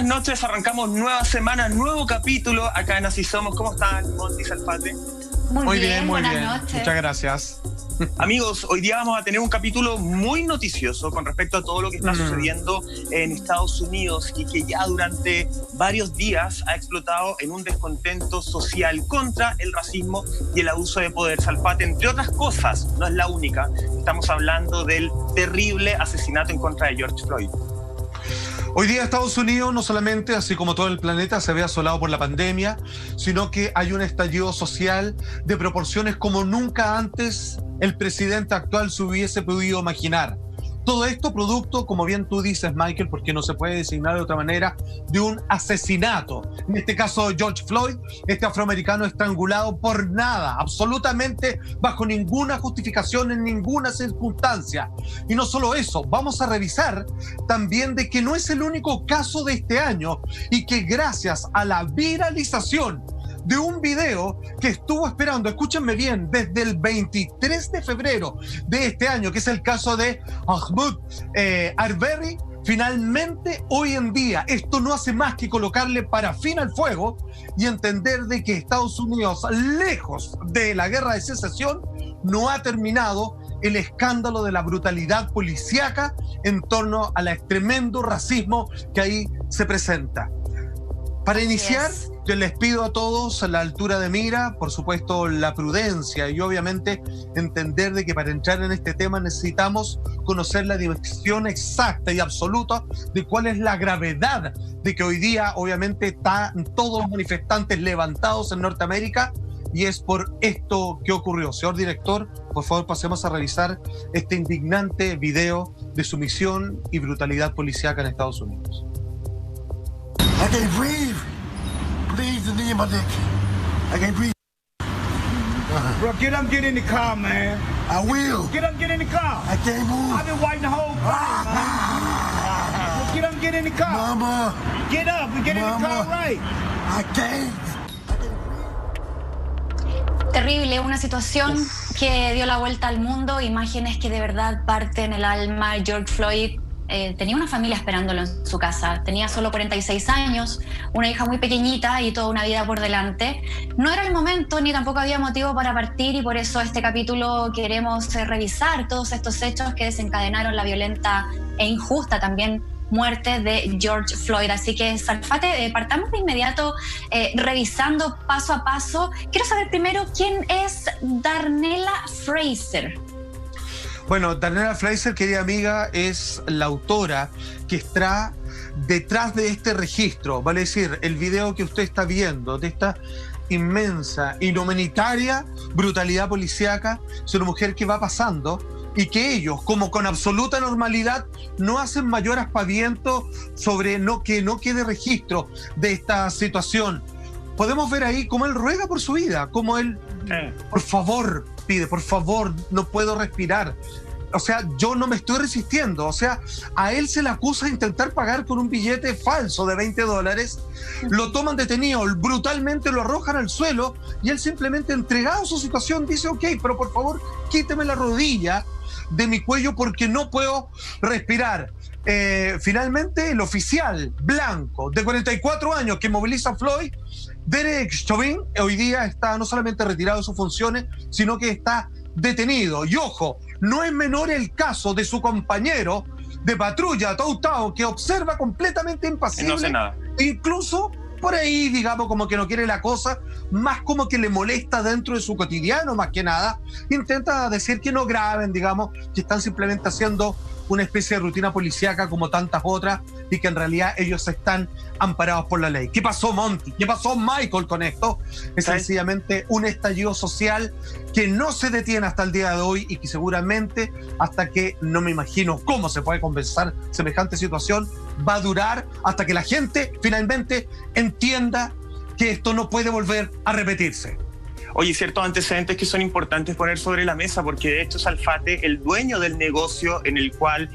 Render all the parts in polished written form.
noches, arrancamos nueva semana, nuevo capítulo acá en Así Somos. ¿Cómo están, Monty, Salfate? Muy bien, buenas noches. Muchas gracias. Amigos, hoy día vamos a tener un capítulo muy noticioso con respecto a todo lo que está sucediendo en Estados Unidos y que ya durante varios días ha explotado en un descontento social contra el racismo y el abuso de poder. Salfate, entre otras cosas, no es la única. Estamos hablando del terrible asesinato en contra de George Floyd. Hoy día Estados Unidos no solamente, así como todo el planeta, se ve asolado por la pandemia, sino que hay un estallido social de proporciones como nunca antes el presidente actual se hubiese podido imaginar. Todo esto producto, como bien tú dices, Michael, porque no se puede designar de otra manera, de un asesinato. En este caso, George Floyd, este afroamericano estrangulado por nada, absolutamente bajo ninguna justificación, en ninguna circunstancia. Y no solo eso, vamos a revisar también de que no es el único caso de este año y que gracias a la viralización de un video que estuvo esperando, escúchenme bien, desde el 23 de febrero de este año, que es el caso de Ahmaud Arbery. Finalmente, hoy en día, esto no hace más que colocarle parafina al fuego y entender de que Estados Unidos, lejos de la guerra de secesión, no ha terminado el escándalo de la brutalidad policíaca en torno al tremendo racismo que ahí se presenta. Para iniciar, yo les pido a todos a la altura de mira, por supuesto, la prudencia y obviamente entender de que para entrar en este tema necesitamos conocer la dimensión exacta y absoluta de cuál es la gravedad de que hoy día obviamente están todos los manifestantes levantados en Norteamérica y es por esto que ocurrió. Señor director, por favor pasemos a revisar este indignante video de sumisión y brutalidad policíaca en Estados Unidos. I can't breathe. Please, the knee in my neck. I can't breathe. Bro, get up, get in the car, man. I will. Get up, get in the car. I can't move. I've been waiting the whole time, man. Get up, get in the car. Mama. Get up and get in the car right. I can't. Terrible, una situación que dio la vuelta al mundo, imágenes que de verdad parten el alma. George Floyd tenía una familia esperándolo en su casa, tenía solo 46 años, una hija muy pequeñita y toda una vida por delante. No era el momento ni tampoco había motivo para partir y por eso este capítulo queremos revisar todos estos hechos que desencadenaron la violenta e injusta también muerte de George Floyd. Así que, Salfate, partamos de inmediato revisando paso a paso. Quiero saber primero quién es Darnella Frazier. Bueno, Darnella Frazier, querida amiga, es la autora que está detrás de este registro, vale decir, el video que usted está viendo, de esta inmensa, inhumanitaria brutalidad policíaca. Es una mujer que va pasando y que ellos, como con absoluta normalidad, no hacen mayor aspaviento sobre que no quede registro de esta situación. Podemos ver ahí cómo él ruega por su vida, cómo él, por favor, pide, por favor, no puedo respirar. O sea, yo no me estoy resistiendo. O sea, a él se le acusa de intentar pagar con un billete falso de $20. Lo toman detenido, brutalmente lo arrojan al suelo y él simplemente, entregado a su situación, dice, ok, pero por favor, quíteme la rodilla de mi cuello porque no puedo respirar. Finalmente, el oficial blanco de 44 años que moviliza a Floyd, Derek Chauvin, hoy día está no solamente retirado de sus funciones, sino que está detenido. Y ojo, no es menor el caso de su compañero de patrulla, Toutao, que observa completamente impasible. No sé nada. Incluso por ahí, digamos, como que no quiere la cosa, más como que le molesta dentro de su cotidiano, más que nada. Intenta decir que no graben, digamos, que están simplemente haciendo una especie de rutina policíaca como tantas otras y que en realidad ellos están amparados por la ley. ¿Qué pasó, Monty? ¿Qué pasó, Michael, con esto? Es sencillamente un estallido social que no se detiene hasta el día de hoy y que seguramente, hasta que no me imagino cómo se puede compensar semejante situación, va a durar hasta que la gente finalmente entienda que esto no puede volver a repetirse. Oye, ciertos antecedentes que son importantes poner sobre la mesa, porque de hecho Salfate, el dueño del negocio en el cual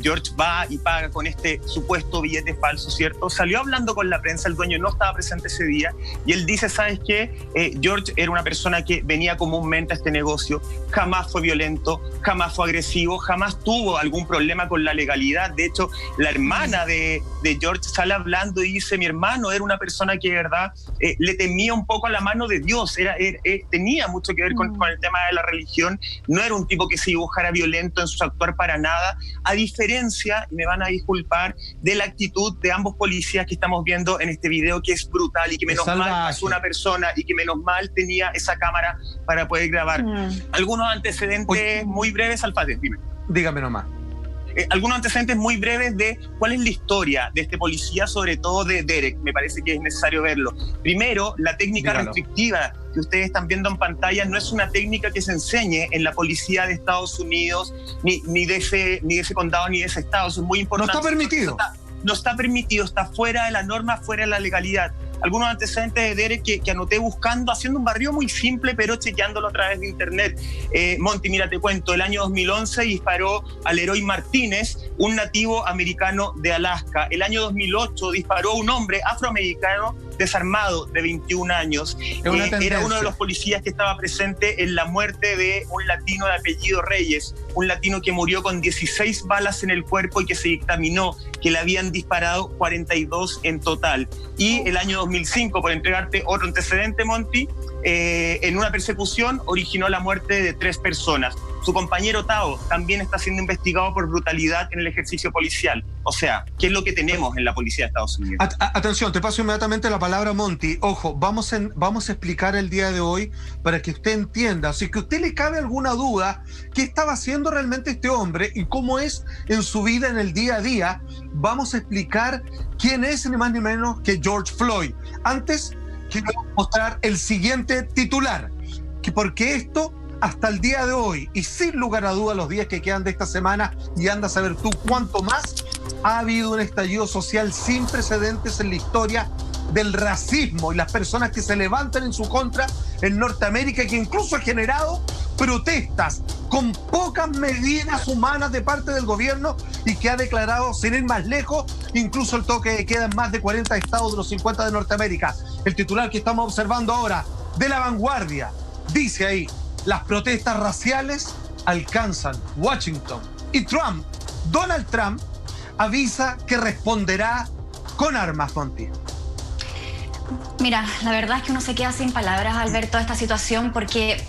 George va y paga con este supuesto billete falso, ¿cierto? Salió hablando con la prensa, el dueño no estaba presente ese día, y él dice, ¿sabes qué? George era una persona que venía comúnmente a este negocio, jamás fue violento, jamás fue agresivo, jamás tuvo algún problema con la legalidad. De hecho, la hermana de de George sale hablando y dice: mi hermano era una persona que de verdad le temía un poco a la mano de Dios, tenía mucho que ver con el tema de la religión, no era un tipo que se dibujara violento en su actuar para nada, a diferencia, y me van a disculpar, de la actitud de ambos policías que estamos viendo en este video, que es brutal y que menos mal es una persona y que menos mal tenía esa cámara para poder grabar. Algunos antecedentes muy breves, Alfate, dime. Dígame nomás. Algunos antecedentes muy breves de cuál es la historia de este policía, sobre todo de Derek. Me parece que es necesario verlo. Primero, la técnica restrictiva que ustedes están viendo en pantalla no es una técnica que se enseñe en la policía de Estados Unidos, ni de ese condado, ni de ese estado. Eso es muy importante. No está permitido. No está permitido, está fuera de la norma, fuera de la legalidad. Algunos antecedentes de Derek que anoté buscando, haciendo un barrio muy simple, pero chequeándolo a través de internet. Monty, mira, te cuento, el año 2011 disparó a Leroy Martínez, un nativo americano de Alaska. El año 2008 disparó a un hombre afroamericano desarmado de 21 años. Era uno de los policías que estaba presente en la muerte de un latino de apellido Reyes, un latino que murió con 16 balas en el cuerpo y que se dictaminó que le habían disparado 42 en total. Y el año 2005, por entregarte otro antecedente, Monty, en una persecución originó la muerte de 3 personas. Su compañero Tao también está siendo investigado por brutalidad en el ejercicio policial. O sea, ¿qué es lo que tenemos en la policía de Estados Unidos? Atención, te paso inmediatamente la palabra, Monty. Ojo, vamos a explicar el día de hoy para que usted entienda. Si que a usted le cabe alguna duda, ¿qué estaba haciendo realmente este hombre y cómo es en su vida en el día a día? Vamos a explicar quién es ni más ni menos que George Floyd. Antes, quiero mostrar el siguiente titular, porque esto, hasta el día de hoy, y sin lugar a duda los días que quedan de esta semana, y anda a saber tú cuánto más, ha habido un estallido social sin precedentes en la historia del racismo y las personas que se levantan en su contra en Norteamérica, que incluso ha generado protestas con pocas medidas humanas de parte del gobierno y que ha declarado, sin ir más lejos, incluso el toque de queda en más de 40 estados de los 50 de Norteamérica. El titular que estamos observando ahora de La Vanguardia dice ahí: las protestas raciales alcanzan Washington y Donald Trump avisa que responderá con armas, Monty. Mira, la verdad es que uno se queda sin palabras al ver toda esta situación, porque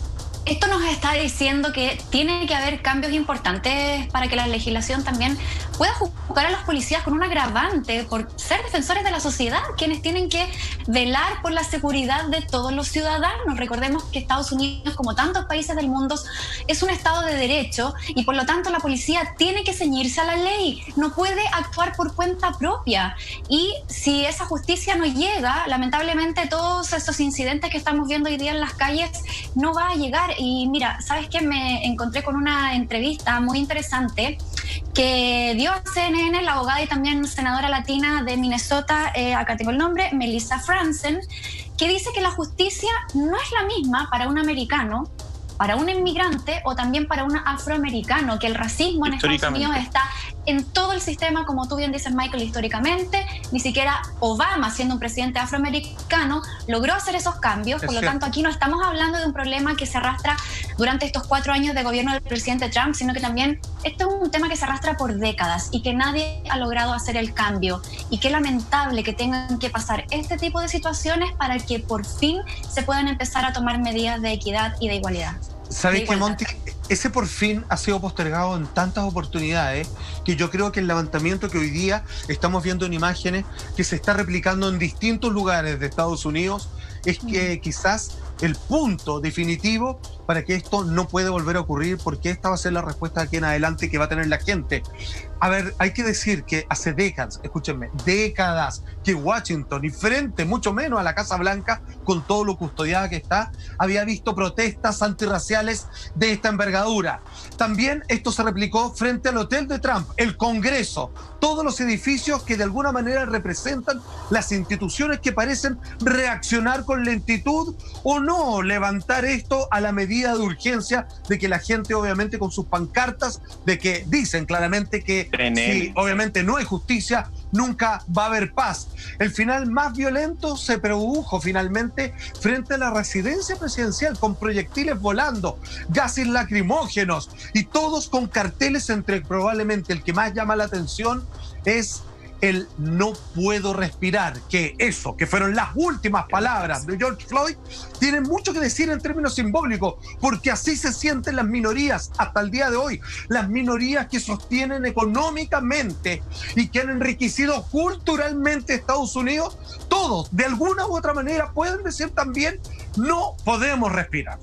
esto nos está diciendo que tiene que haber cambios importantes para que la legislación también pueda juzgar a los policías con un agravante por ser defensores de la sociedad, quienes tienen que velar por la seguridad de todos los ciudadanos. Recordemos que Estados Unidos, como tantos países del mundo, es un estado de derecho y por lo tanto la policía tiene que ceñirse a la ley, no puede actuar por cuenta propia. Y si esa justicia no llega, lamentablemente todos esos incidentes que estamos viendo hoy día en las calles no va a llegar. Y mira, ¿sabes qué? Me encontré con una entrevista muy interesante que dio a CNN la abogada y también senadora latina de Minnesota, acá tengo el nombre, Melissa Franzen, que dice que la justicia no es la misma para un americano, para un inmigrante o también para un afroamericano, que el racismo en Estados Unidos está en todo el sistema, como tú bien dices, Michael, históricamente. Ni siquiera Obama, siendo un presidente afroamericano, logró hacer esos cambios. Por lo tanto, aquí no estamos hablando de un problema que se arrastra durante estos 4 años de gobierno del presidente Trump, sino que también esto es un tema que se arrastra por décadas y que nadie ha logrado hacer el cambio. Y qué lamentable que tengan que pasar este tipo de situaciones para que por fin se puedan empezar a tomar medidas de equidad y de igualdad. ¿Sabes qué, Monty? Ese por fin ha sido postergado en tantas oportunidades que yo creo que el levantamiento que hoy día estamos viendo en imágenes que se está replicando en distintos lugares de Estados Unidos es que quizás el punto definitivo para que esto no puede volver a ocurrir, porque esta va a ser la respuesta de aquí en adelante que va a tener la gente. A ver, hay que decir que hace décadas, escúchenme, décadas, que Washington, y frente mucho menos a la Casa Blanca, con todo lo custodiada que está, había visto protestas antirraciales de esta envergadura. También esto se replicó frente al hotel de Trump, el Congreso, todos los edificios que de alguna manera representan las instituciones que parecen reaccionar con lentitud o no levantar esto a la medida de urgencia de que la gente, obviamente, con sus pancartas, de que dicen claramente que si obviamente no hay justicia, nunca va a haber paz. El final más violento se produjo finalmente frente a la residencia presidencial, con proyectiles volando, gases lacrimógenos y todos con carteles, entre probablemente el que más llama la atención es el no puedo respirar, que fueron las últimas palabras de George Floyd, tienen mucho que decir en términos simbólicos, porque así se sienten las minorías hasta el día de hoy, las minorías que sostienen económicamente y que han enriquecido culturalmente Estados Unidos. Todos, de alguna u otra manera, pueden decir también, no podemos respirar.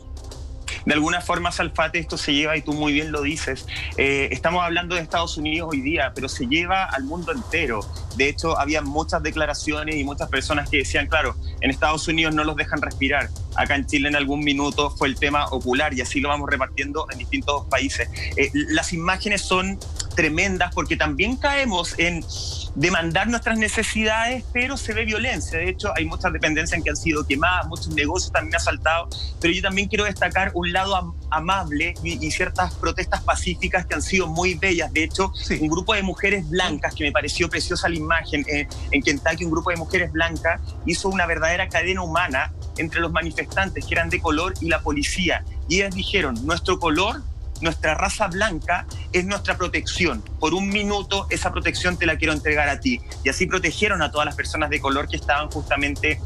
De alguna forma, Salfate, esto se lleva, y tú muy bien lo dices, estamos hablando de Estados Unidos hoy día, pero se lleva al mundo entero. De hecho, había muchas declaraciones y muchas personas que decían, claro, en Estados Unidos no los dejan respirar. Acá en Chile en algún minuto fue el tema ocular y así lo vamos repartiendo en distintos países. Las imágenes son tremendas porque también caemos en demandar nuestras necesidades, pero se ve violencia. De hecho, hay muchas dependencias que han sido quemadas, muchos negocios también asaltados, pero yo también quiero destacar un lado amable y ciertas protestas pacíficas que han sido muy bellas. De hecho, sí, un grupo de mujeres blancas, que me pareció preciosa la imagen, en Kentucky un grupo de mujeres blancas hizo una verdadera cadena humana entre los manifestantes que eran de color y la policía. Y ellas dijeron, nuestro color, nuestra raza blanca es nuestra protección. Por un minuto esa protección te la quiero entregar a ti. Y así protegieron a todas las personas de color que estaban justamente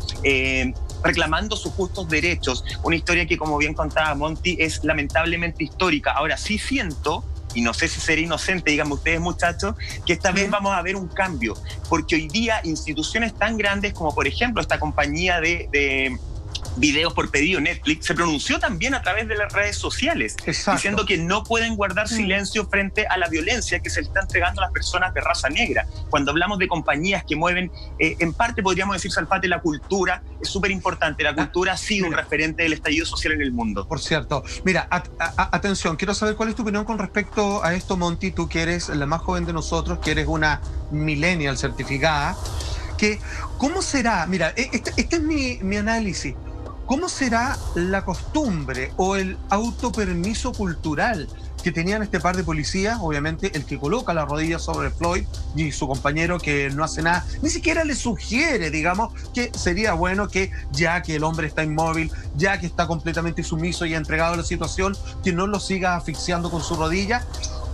reclamando sus justos derechos. Una historia que, como bien contaba Monty, es lamentablemente histórica. Ahora sí siento, y no sé si seré inocente, díganme ustedes, muchachos, que esta vez vamos a ver un cambio. Porque hoy día instituciones tan grandes como, por ejemplo, esta compañía de videos por pedido, Netflix, se pronunció también a través de las redes sociales. Exacto. Diciendo que no pueden guardar silencio frente a la violencia que se le está entregando a las personas de raza negra. Cuando hablamos de compañías que mueven, en parte podríamos decir, Salfate, la cultura es súper importante. La cultura ha sido un referente del estallido social en el mundo. Por cierto, mira, atención, quiero saber cuál es tu opinión con respecto a esto, Monty, tú que eres la más joven de nosotros, que eres una millennial certificada, que ¿cómo será? Mira, este es mi análisis. ¿Cómo será la costumbre o el autopermiso cultural que tenían este par de policías? Obviamente el que coloca la rodilla sobre Floyd y su compañero que no hace nada, ni siquiera le sugiere, digamos, que sería bueno que ya que el hombre está inmóvil, ya que está completamente sumiso y entregado a la situación, que no lo siga asfixiando con su rodilla.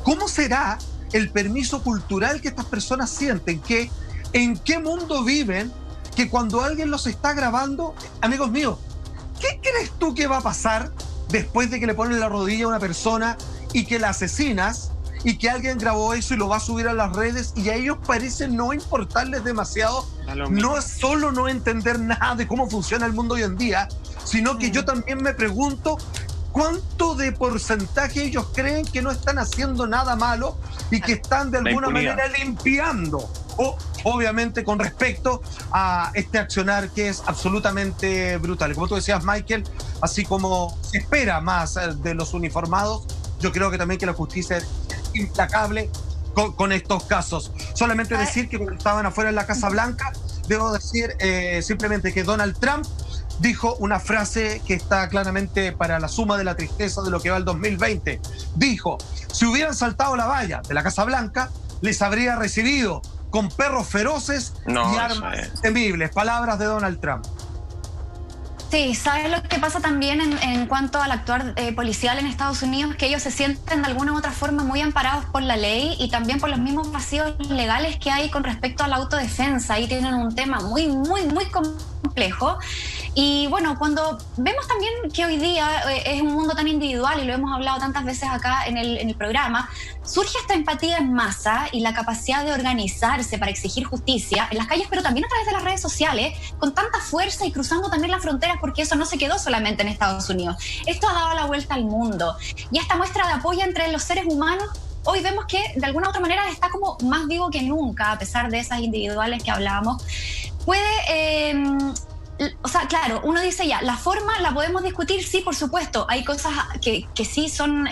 ¿Cómo será el permiso cultural que estas personas sienten? ¿En qué mundo viven que cuando alguien los está grabando, amigos míos, ¿qué crees tú que va a pasar después de que le ponen la rodilla a una persona y que la asesinas y que alguien grabó eso y lo va a subir a las redes y a ellos parece no importarles demasiado? No es solo no entender nada de cómo funciona el mundo hoy en día, sino que yo también me pregunto cuánto de porcentaje ellos creen que no están haciendo nada malo y que están de alguna manera limpiando. Obviamente con respecto a este accionar que es absolutamente brutal. Como tú decías, Michael, así como se espera más de los uniformados, yo creo que también que la justicia es implacable con estos casos. Solamente decir que cuando estaban afuera en la Casa Blanca, debo decir simplemente que Donald Trump dijo una frase que está claramente para la suma de la tristeza de lo que va el 2020. Dijo, si hubieran saltado la valla de la Casa Blanca, les habría recibido con perros feroces y armas temibles. Palabras de Donald Trump. Sí, ¿sabes lo que pasa también en cuanto al actuar policial en Estados Unidos? Que ellos se sienten de alguna u otra forma muy amparados por la ley y también por los mismos vacíos legales que hay con respecto a la autodefensa. Ahí tienen un tema muy complejo. Y bueno, cuando vemos también que hoy día es un mundo tan individual y lo hemos hablado tantas veces acá en el programa, surge esta empatía en masa y la capacidad de organizarse para exigir justicia en las calles, pero también a través de las redes sociales, con tanta fuerza y cruzando también las fronteras, porque eso no se quedó solamente en Estados Unidos. Esto ha dado la vuelta al mundo. Y esta muestra de apoyo entre los seres humanos, hoy vemos que de alguna u otra manera está como más vivo que nunca, a pesar de esas individuales que hablábamos. O sea, claro, uno dice ya, la forma la podemos discutir, sí, por supuesto. Hay cosas que sí son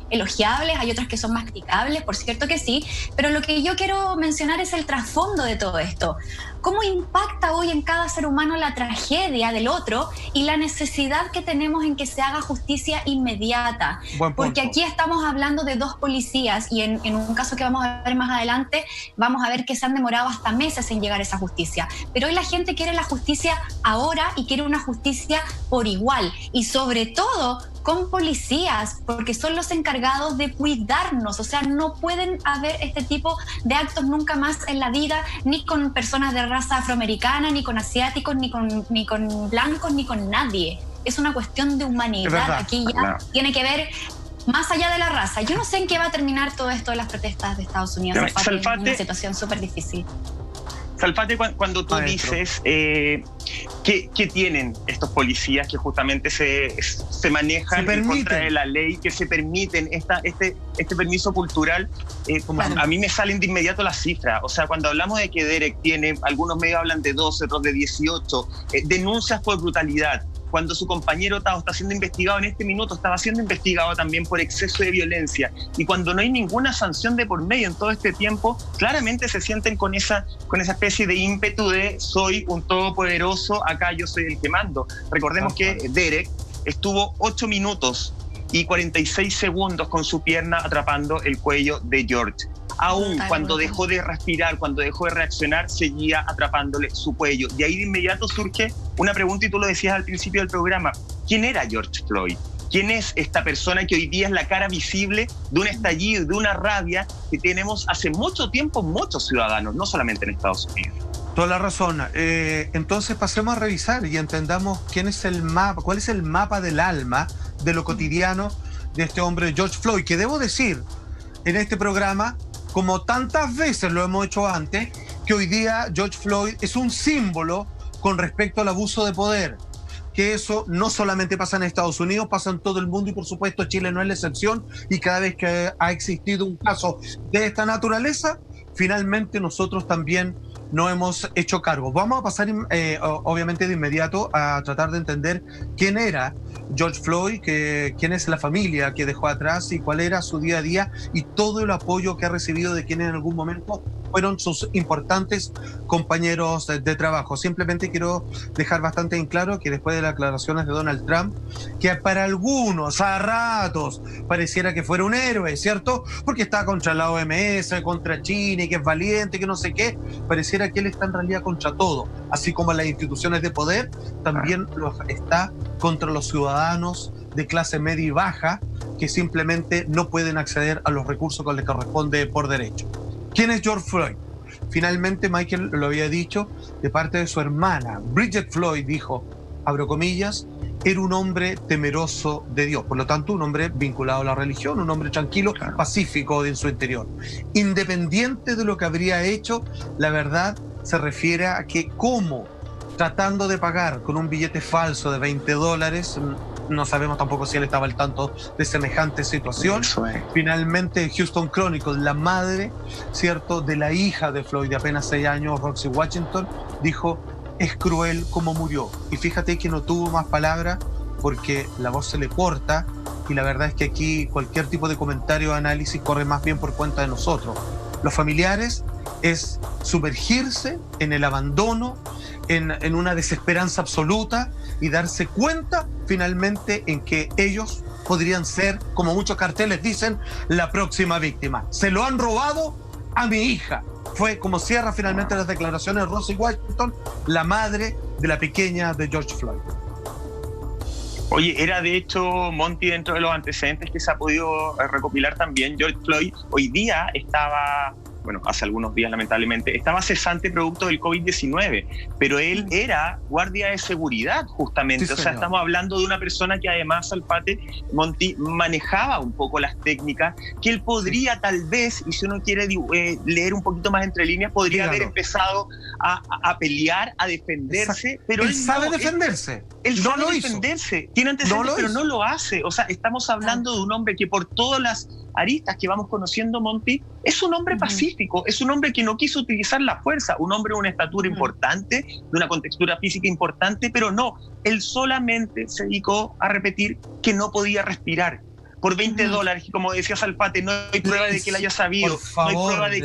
elogiables, hay otras que son más criticables, por cierto que sí, pero lo que yo quiero mencionar es el trasfondo de todo esto. ¿Cómo impacta hoy en cada ser humano la tragedia del otro y la necesidad que tenemos en que se haga justicia inmediata? Porque aquí estamos hablando de dos policías y en un caso que vamos a ver más adelante, vamos a ver que se han demorado hasta meses en llegar a esa justicia. Pero hoy la gente quiere la justicia ahora y quiere una justicia por igual y sobre todo con policías, porque son los encargados de cuidarnos. O sea, no pueden haber este tipo de actos nunca más en la vida, ni con personas de raza afroamericana, ni con asiáticos, ni con blancos, ni con nadie. Es una cuestión de humanidad. Aquí ya tiene que ver más allá de la raza. Yo no sé en qué va a terminar todo esto de las protestas de Estados Unidos. Es una situación súper difícil. Salfate, cuando tú dices que tienen estos policías que justamente se manejan en contra de la ley, que se permiten este permiso cultural, a mí me salen de inmediato las cifras. O sea, cuando hablamos de que Derek tiene, algunos medios hablan de 12, otros de 18, denuncias por brutalidad. Cuando su compañero Tao está siendo investigado en este minuto, estaba siendo investigado también por exceso de violencia. Y cuando no hay ninguna sanción de por medio en todo este tiempo, claramente se sienten con esa especie de ímpetu de soy un todopoderoso, acá yo soy el que mando. Recordemos que Derek estuvo 8 minutos y 46 segundos con su pierna atrapando el cuello de George. Aún cuando dejó de respirar, cuando dejó de reaccionar, seguía atrapándole su cuello. Y ahí de inmediato surge una pregunta, y tú lo decías al principio del programa. ¿Quién era George Floyd? ¿Quién es esta persona que hoy día es la cara visible de un estallido, de una rabia que tenemos hace mucho tiempo muchos ciudadanos, no solamente en Estados Unidos? Toda la razón. Entonces pasemos a revisar y entendamos cuál es el mapa del alma, de lo cotidiano de este hombre George Floyd, que debo decir en este programa, como tantas veces lo hemos hecho antes, que hoy día George Floyd es un símbolo con respecto al abuso de poder, que eso no solamente pasa en Estados Unidos, pasa en todo el mundo, y por supuesto Chile no es la excepción, y cada vez que ha existido un caso de esta naturaleza, finalmente nosotros también no hemos hecho cargo. Vamos a pasar obviamente de inmediato a tratar de entender quién era George Floyd, quién es la familia que dejó atrás y cuál era su día a día y todo el apoyo que ha recibido de quienes en algún momento fueron sus importantes compañeros de trabajo. Simplemente quiero dejar bastante en claro que después de las declaraciones de Donald Trump, que para algunos a ratos pareciera que fuera un héroe, ¿cierto? Porque está contra la OMS, contra China, y que es valiente, que no sé qué, pareciera que él está en realidad contra todo, así como las instituciones de poder, también está contra los ciudadanos de clase media y baja que simplemente no pueden acceder a los recursos que les corresponde por derecho. ¿Quién es George Floyd? Finalmente, Michael lo había dicho, de parte de su hermana, Bridget Floyd, dijo, abro comillas, era un hombre temeroso de Dios, por lo tanto un hombre vinculado a la religión, un hombre tranquilo, pacífico en su interior. Independiente de lo que habría hecho, la verdad se refiere a que como tratando de pagar con un billete falso de $20, no sabemos tampoco si él estaba al tanto de semejante situación. Finalmente, Houston Chronicle, la madre, ¿cierto?, de la hija de Floyd de apenas 6 años, Roxy Washington, dijo, es cruel como murió. Y fíjate que no tuvo más palabras porque la voz se le corta, y la verdad es que aquí cualquier tipo de comentario o análisis corre más bien por cuenta de nosotros. Los familiares es sumergirse en el abandono, en una desesperanza absoluta, y darse cuenta finalmente en que ellos podrían ser, como muchos carteles dicen, la próxima víctima. Se lo han robado a mi hija. Fue como cierra finalmente las declaraciones de Roxy Washington, la madre de la pequeña de George Floyd. Oye, era de hecho, Monty, dentro de los antecedentes que se ha podido recopilar también, George Floyd hoy día estaba, bueno, hace algunos días lamentablemente, estaba cesante producto del COVID-19, pero él era guardia de seguridad justamente, sí, o sea, estamos hablando de una persona que además, Salfate, Monty, manejaba un poco las técnicas, que él podría tal vez, y si uno quiere leer un poquito más entre líneas, podría haber empezado a pelear, a defenderse. Exacto. Pero él sabe defenderse. Él sabe defenderse, tiene antecedentes, pero no lo hace. O sea, estamos hablando de un hombre que por todas las aristas que vamos conociendo, Monty, es un hombre pacífico, es un hombre que no quiso utilizar la fuerza, un hombre de una estatura importante, de una contextura física importante, pero no, él solamente se dedicó a repetir que no podía respirar. Por $20, y como decía Salfate, no hay prueba de que él haya sabido, no hay prueba de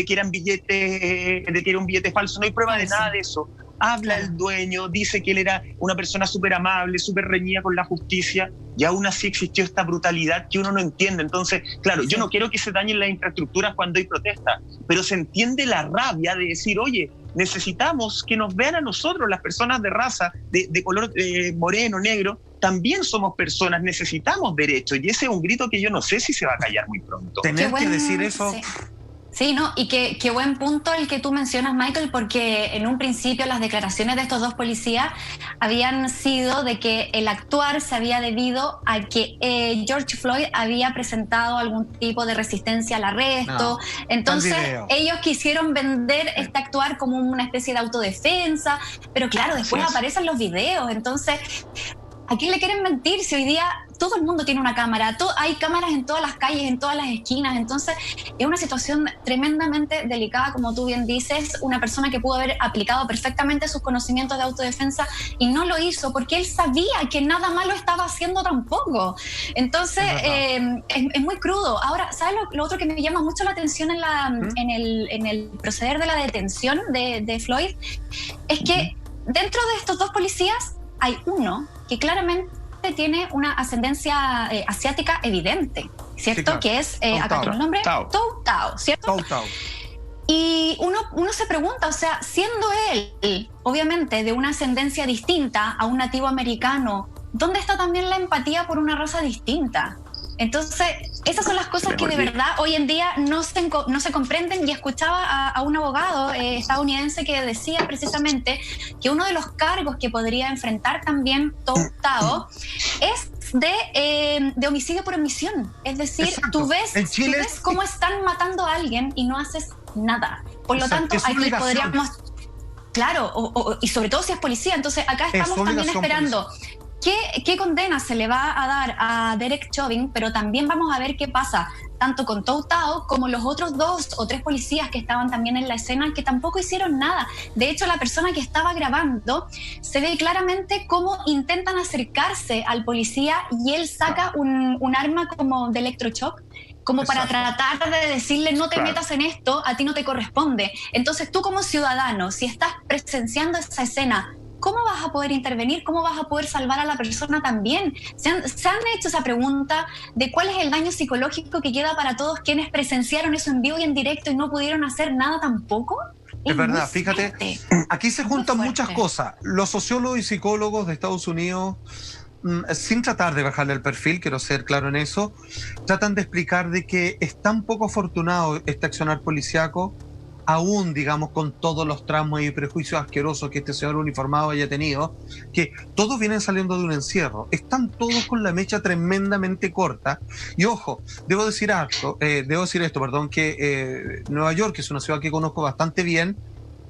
que eran billetes, de que era un billete falso, no hay prueba de nada de eso. Habla el dueño, dice que él era una persona súper amable, súper reñida con la justicia, y aún así existió esta brutalidad que uno no entiende. Entonces, claro, yo no quiero que se dañen las infraestructuras cuando hay protestas, pero se entiende la rabia de decir, oye, necesitamos que nos vean a nosotros, las personas de raza, de color moreno, negro, también somos personas, necesitamos derechos, y ese es un grito que yo no sé si se va a callar muy pronto. Tener que decir eso... Sí. Sí, ¿no? Y qué buen punto el que tú mencionas, Michael, porque en un principio las declaraciones de estos dos policías habían sido de que el actuar se había debido a que George Floyd había presentado algún tipo de resistencia al arresto. Entonces ellos quisieron vender este actuar como una especie de autodefensa, pero claro, después aparecen los videos. Entonces, ¿a quién le quieren mentir si hoy día todo el mundo tiene una cámara? Hay cámaras en todas las calles, en todas las esquinas. Entonces es una situación tremendamente delicada, como tú bien dices. Una persona que pudo haber aplicado perfectamente sus conocimientos de autodefensa y no lo hizo porque él sabía que nada malo estaba haciendo tampoco. Entonces es muy crudo. Ahora, ¿sabes lo otro que me llama mucho la atención en el proceder de la detención de Floyd? Es que dentro de estos dos policías hay uno que claramente tiene una ascendencia asiática evidente, ¿cierto? Sí, claro. Que es, acá tengo el nombre, Tou Thao, ¿cierto? Tou Thao. Y uno se pregunta, o sea, siendo él, obviamente, de una ascendencia distinta a un nativo americano, ¿dónde está también la empatía por una raza distinta? Entonces, esas son las cosas que de verdad hoy en día no se comprenden. Y escuchaba a un abogado estadounidense que decía precisamente que uno de los cargos que podría enfrentar también Tou Thao es de homicidio por omisión. Es decir, tú ves cómo están matando a alguien y no haces nada. Por lo tanto, aquí podríamos... Claro, y sobre todo si es policía. Entonces, acá estamos también esperando... ¿Qué condena se le va a dar a Derek Chauvin? Pero también vamos a ver qué pasa tanto con Tou Thao como los otros 2 o 3 policías que estaban también en la escena, que tampoco hicieron nada. De hecho, la persona que estaba grabando se ve claramente cómo intentan acercarse al policía y él saca un arma como de electroshock, como para tratar de decirle no te metas en esto, a ti no te corresponde. Entonces tú como ciudadano, si estás presenciando esa escena, ¿cómo vas a poder intervenir? ¿Cómo vas a poder salvar a la persona también? ¿Se han hecho esa pregunta de cuál es el daño psicológico que queda para todos quienes presenciaron eso en vivo y en directo y no pudieron hacer nada tampoco? Es verdad, fíjate, aquí se juntan muchas cosas. Los sociólogos y psicólogos de Estados Unidos, sin tratar de bajarle el perfil, quiero ser claro en eso, tratan de explicar de que es tan poco afortunado este accionar policíaco, aún, digamos, con todos los tramos y prejuicios asquerosos que este señor uniformado haya tenido, que todos vienen saliendo de un encierro. Están todos con la mecha tremendamente corta. Y ojo, debo decir esto, que Nueva York, que es una ciudad que conozco bastante bien,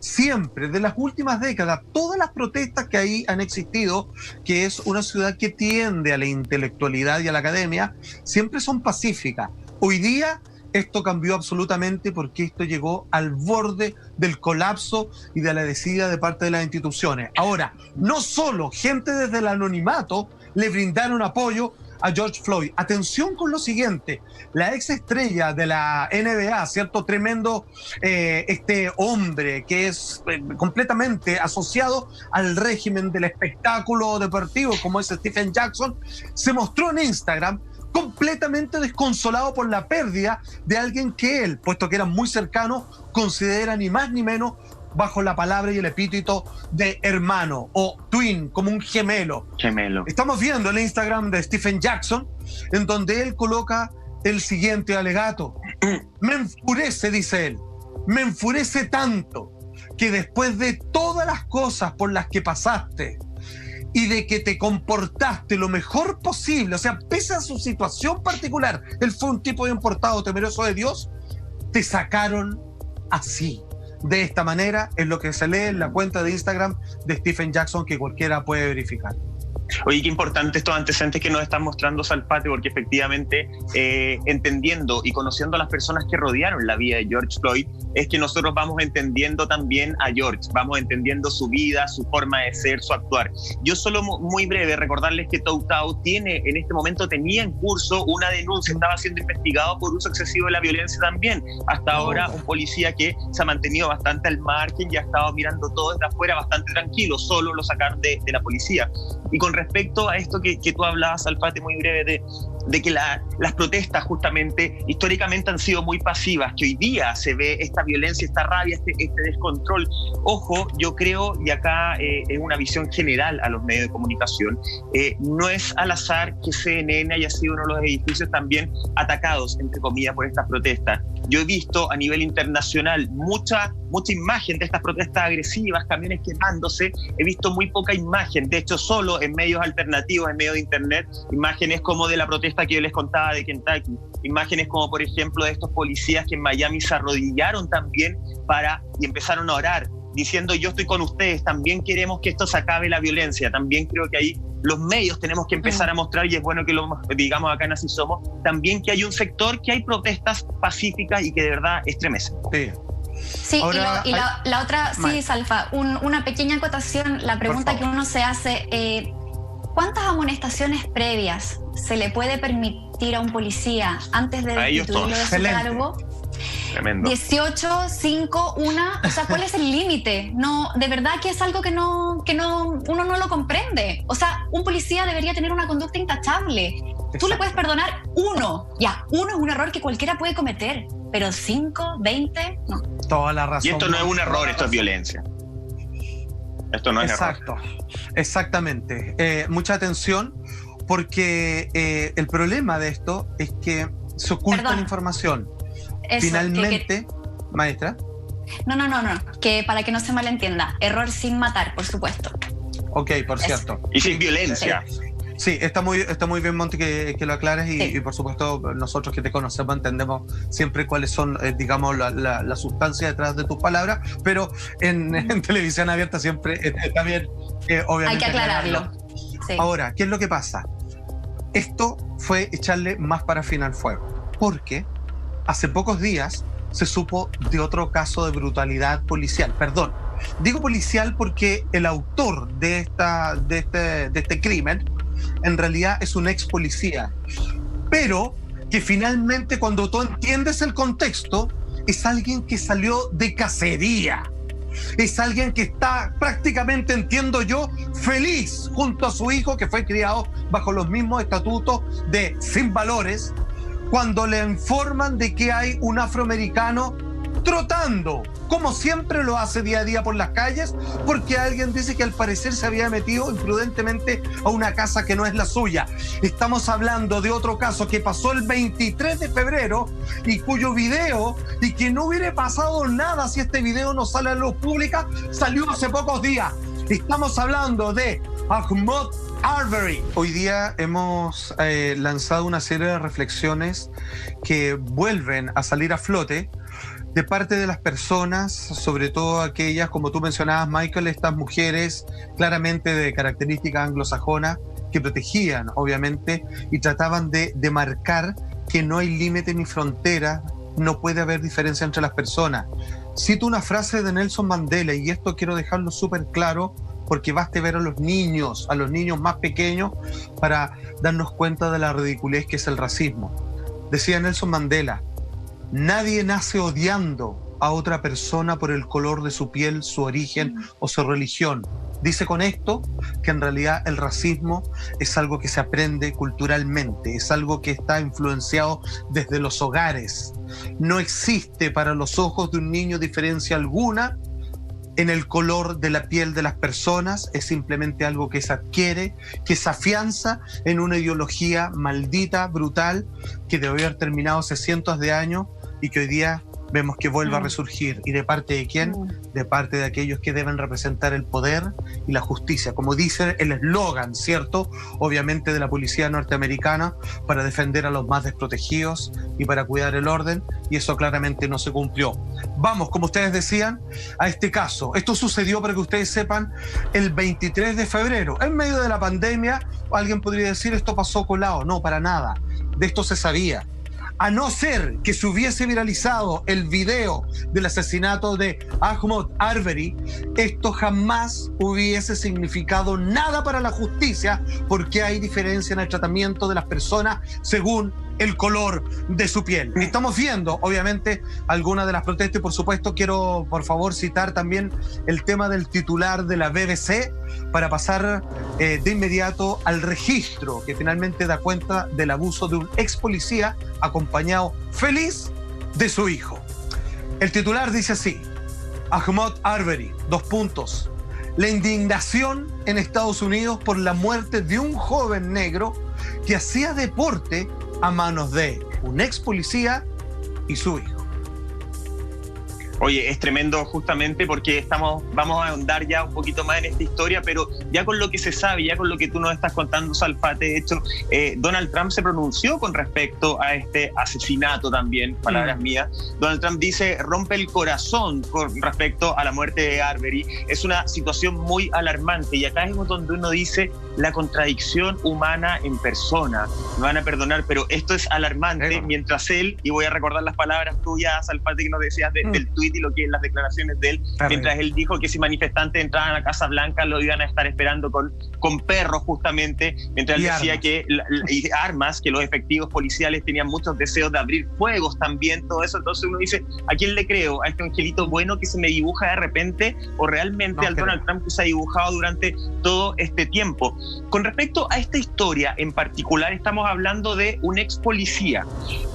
siempre, de las últimas décadas, todas las protestas que ahí han existido, que es una ciudad que tiende a la intelectualidad y a la academia, siempre son pacíficas. Hoy día esto cambió absolutamente porque esto llegó al borde del colapso y de la desidia de parte de las instituciones. Ahora, no solo gente desde el anonimato le brindaron apoyo a George Floyd. Atención con lo siguiente, la ex estrella de la NBA, ¿cierto? Tremendo este hombre que es completamente asociado al régimen del espectáculo deportivo como es Stephen Jackson, se mostró en Instagram completamente desconsolado por la pérdida de alguien que él, puesto que era muy cercano, considera ni más ni menos bajo la palabra y el epíteto de hermano o twin, como un gemelo. Estamos viendo el Instagram de Stephen Jackson, en donde él coloca el siguiente alegato. Me enfurece, dice él, me enfurece tanto que después de todas las cosas por las que pasaste y de que te comportaste lo mejor posible, o sea, pese a su situación particular, él fue un tipo bien portado, temeroso de Dios, te sacaron así. De esta manera es lo que se lee en la cuenta de Instagram de Stephen Jackson, que cualquiera puede verificar. Oye, qué importante estos antecedentes que nos están mostrando Salpate, porque efectivamente entendiendo y conociendo a las personas que rodearon la vida de George Floyd, es que nosotros vamos entendiendo también a George, vamos entendiendo su vida, su forma de ser, su actuar. Yo solo muy breve recordarles que Tou Thao en este momento tenía en curso una denuncia, estaba siendo investigado por uso excesivo de la violencia también. Hasta ahora un policía que se ha mantenido bastante al margen y ha estado mirando todo desde afuera bastante tranquilo, solo lo sacaron de la policía. Y con respecto a esto que tú hablabas, Salpate, muy breve, de que las protestas justamente históricamente han sido muy pasivas, que hoy día se ve esta violencia, esta rabia, este descontrol. Ojo, yo creo, y acá es una visión general a los medios de comunicación, no es al azar que CNN haya sido uno de los edificios también atacados, entre comillas, por estas protestas. Yo he visto a nivel internacional mucha imagen de estas protestas agresivas, camiones quemándose. He visto muy poca imagen, de hecho solo en medios alternativos, en medios de internet, imágenes como de la protesta que yo les contaba de Kentucky, imágenes como por ejemplo de estos policías que en Miami se arrodillaron también y empezaron a orar, diciendo yo estoy con ustedes, también queremos que esto se acabe la violencia. También creo que ahí los medios tenemos que empezar a mostrar, y es bueno que lo digamos acá en Así Somos, también que hay un sector, que hay protestas pacíficas y que de verdad estremecen. Sí. Sí, ahora, y la otra, sí, Salfa, una pequeña acotación, la pregunta que uno se hace, ¿cuántas amonestaciones previas se le puede permitir a un policía antes de destituirlo de su cargo? Tremendo. 18, 5, 1, o sea, ¿cuál es el límite? No, de verdad que es algo que uno no lo comprende. O sea, un policía debería tener una conducta intachable. Exacto. Tú le puedes perdonar uno es un error que cualquiera puede cometer, pero 5, 20, no. Toda la razón. Y esto no es un error, esto es violencia. Esto no es error. Exactamente. Mucha atención, porque el problema de esto es que se oculta la información. Eso, finalmente, maestra. No, que para que no se malentienda, error sin matar, por supuesto. Ok, por cierto. Y sin violencia. Sí, está muy bien, Monty, que lo aclares y por supuesto nosotros que te conocemos entendemos siempre cuáles son, digamos, la sustancia detrás de tus palabras, pero en televisión abierta siempre está bien, obviamente. Hay que aclararlo. Sí. Ahora, ¿qué es lo que pasa? Esto fue echarle más parafina al fuego, porque hace pocos días se supo de otro caso de brutalidad policial. Perdón, digo policial porque el autor de este crimen en realidad es un ex policía, pero que finalmente, cuando tú entiendes el contexto, es alguien que salió de cacería. Es alguien que está prácticamente, entiendo yo, feliz junto a su hijo, que fue criado bajo los mismos estatutos de sin valores, cuando le informan de que hay un afroamericano trotando, como siempre lo hace día a día por las calles, porque alguien dice que al parecer se había metido imprudentemente a una casa que no es la suya. Estamos hablando de otro caso que pasó el 23 de febrero y cuyo video, y que no hubiera pasado nada si este video no sale a la luz pública, salió hace pocos días. Estamos hablando de Ahmaud Arbery. Hoy día hemos lanzado una serie de reflexiones que vuelven a salir a flote de parte de las personas, sobre todo aquellas, como tú mencionabas, Michael, estas mujeres claramente de característica anglosajona, que protegían, obviamente, y trataban de marcar que no hay límite ni frontera, no puede haber diferencia entre las personas. Cito una frase de Nelson Mandela, y esto quiero dejarlo súper claro, porque baste ver a los niños más pequeños, para darnos cuenta de la ridiculez que es el racismo. Decía Nelson Mandela: nadie nace odiando a otra persona por el color de su piel, su origen o su religión. Dice con esto que en realidad el racismo es algo que se aprende culturalmente, es algo que está influenciado desde los hogares. No existe para los ojos de un niño diferencia alguna en el color de la piel de las personas, es simplemente algo que se adquiere, que se afianza en una ideología maldita, brutal, que debe haber terminado hace cientos de años y que hoy día vemos que vuelve a resurgir. ¿Y de parte de quién? De parte de aquellos que deben representar el poder y la justicia, como dice el eslogan, ¿cierto? Obviamente de la policía norteamericana, para defender a los más desprotegidos y para cuidar el orden, y eso claramente no se cumplió. Vamos, como ustedes decían, a este caso. Esto sucedió, para que ustedes sepan, el 23 de febrero, en medio de la pandemia. Alguien podría decir, esto pasó colado. No, para nada. De esto se sabía. A no ser que se hubiese viralizado el video del asesinato de Ahmaud Arbery, esto jamás hubiese significado nada para la justicia, porque hay diferencia en el tratamiento de las personas según el color de su piel. Estamos viendo, obviamente, algunas de las protestas y, por supuesto, quiero, por favor, citar también el tema del titular de la BBC para pasar de inmediato al registro que finalmente da cuenta del abuso de un ex policía acompañado feliz de su hijo. El titular dice así: Ahmaud Arbery, : la indignación en Estados Unidos por la muerte de un joven negro que hacía deporte a manos de un ex policía y su hijo. Oye, es tremendo justamente porque vamos a ahondar ya un poquito más en esta historia, pero ya con lo que se sabe, ya con lo que tú nos estás contando, Salfate, de hecho, Donald Trump se pronunció con respecto a este asesinato también, palabras mías. Donald Trump dice, rompe el corazón con respecto a la muerte de Arbery. Es una situación muy alarmante y acá es donde uno dice la contradicción humana en persona. Me van a perdonar, pero esto es alarmante, mientras él, y voy a recordar las palabras tuyas, Salfate, que nos decías del tuit y lo que es las declaraciones de él, mientras él dijo que si manifestantes entraban a la Casa Blanca lo iban a estar esperando con perros justamente, mientras él decía armas. Y armas, que los efectivos policiales tenían muchos deseos de abrir fuegos también, todo eso. Entonces uno dice, ¿a quién le creo? ¿A este angelito bueno que se me dibuja de repente o realmente al Donald Trump que se ha dibujado durante todo este tiempo? Con respecto a esta historia en particular, estamos hablando de un ex policía.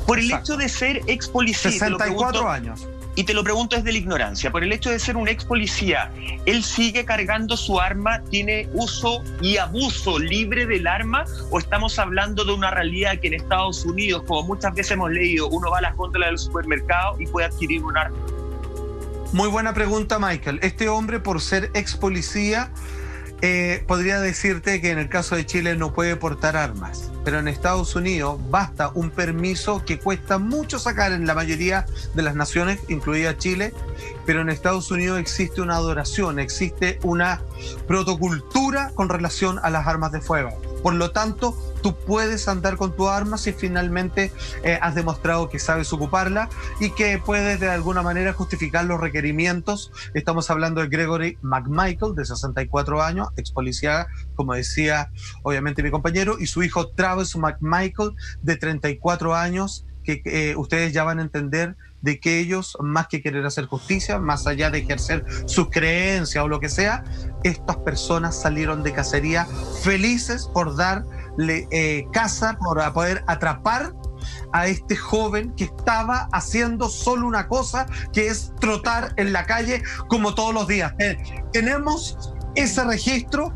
Por el hecho de ser ex policía, 64 años. Y te lo pregunto desde la ignorancia, por el hecho de ser un ex policía, ¿él sigue cargando su arma, tiene uso y abuso libre del arma? ¿O estamos hablando de una realidad que en Estados Unidos, como muchas veces hemos leído, uno va a las góndolas del supermercado y puede adquirir un arma? Muy buena pregunta, Michael. Este hombre, por ser ex policía, podría decirte que en el caso de Chile no puede portar armas, pero en Estados Unidos basta un permiso que cuesta mucho sacar en la mayoría de las naciones, incluida Chile, pero en Estados Unidos existe una adoración, existe una protocultura con relación a las armas de fuego. Por lo tanto, tú puedes andar con tu arma si finalmente has demostrado que sabes ocuparla y que puedes de alguna manera justificar los requerimientos. Estamos hablando de Gregory McMichael, de 64 años, ex policía, como decía obviamente mi compañero, y su hijo Travis McMichael, de 34 años, que ustedes ya van a entender de que ellos, más que querer hacer justicia, más allá de ejercer sus creencias o lo que sea, estas personas salieron de cacería felices por darle caza, por poder atrapar a este joven que estaba haciendo solo una cosa, que es trotar en la calle como todos los días. Tenemos ese registro.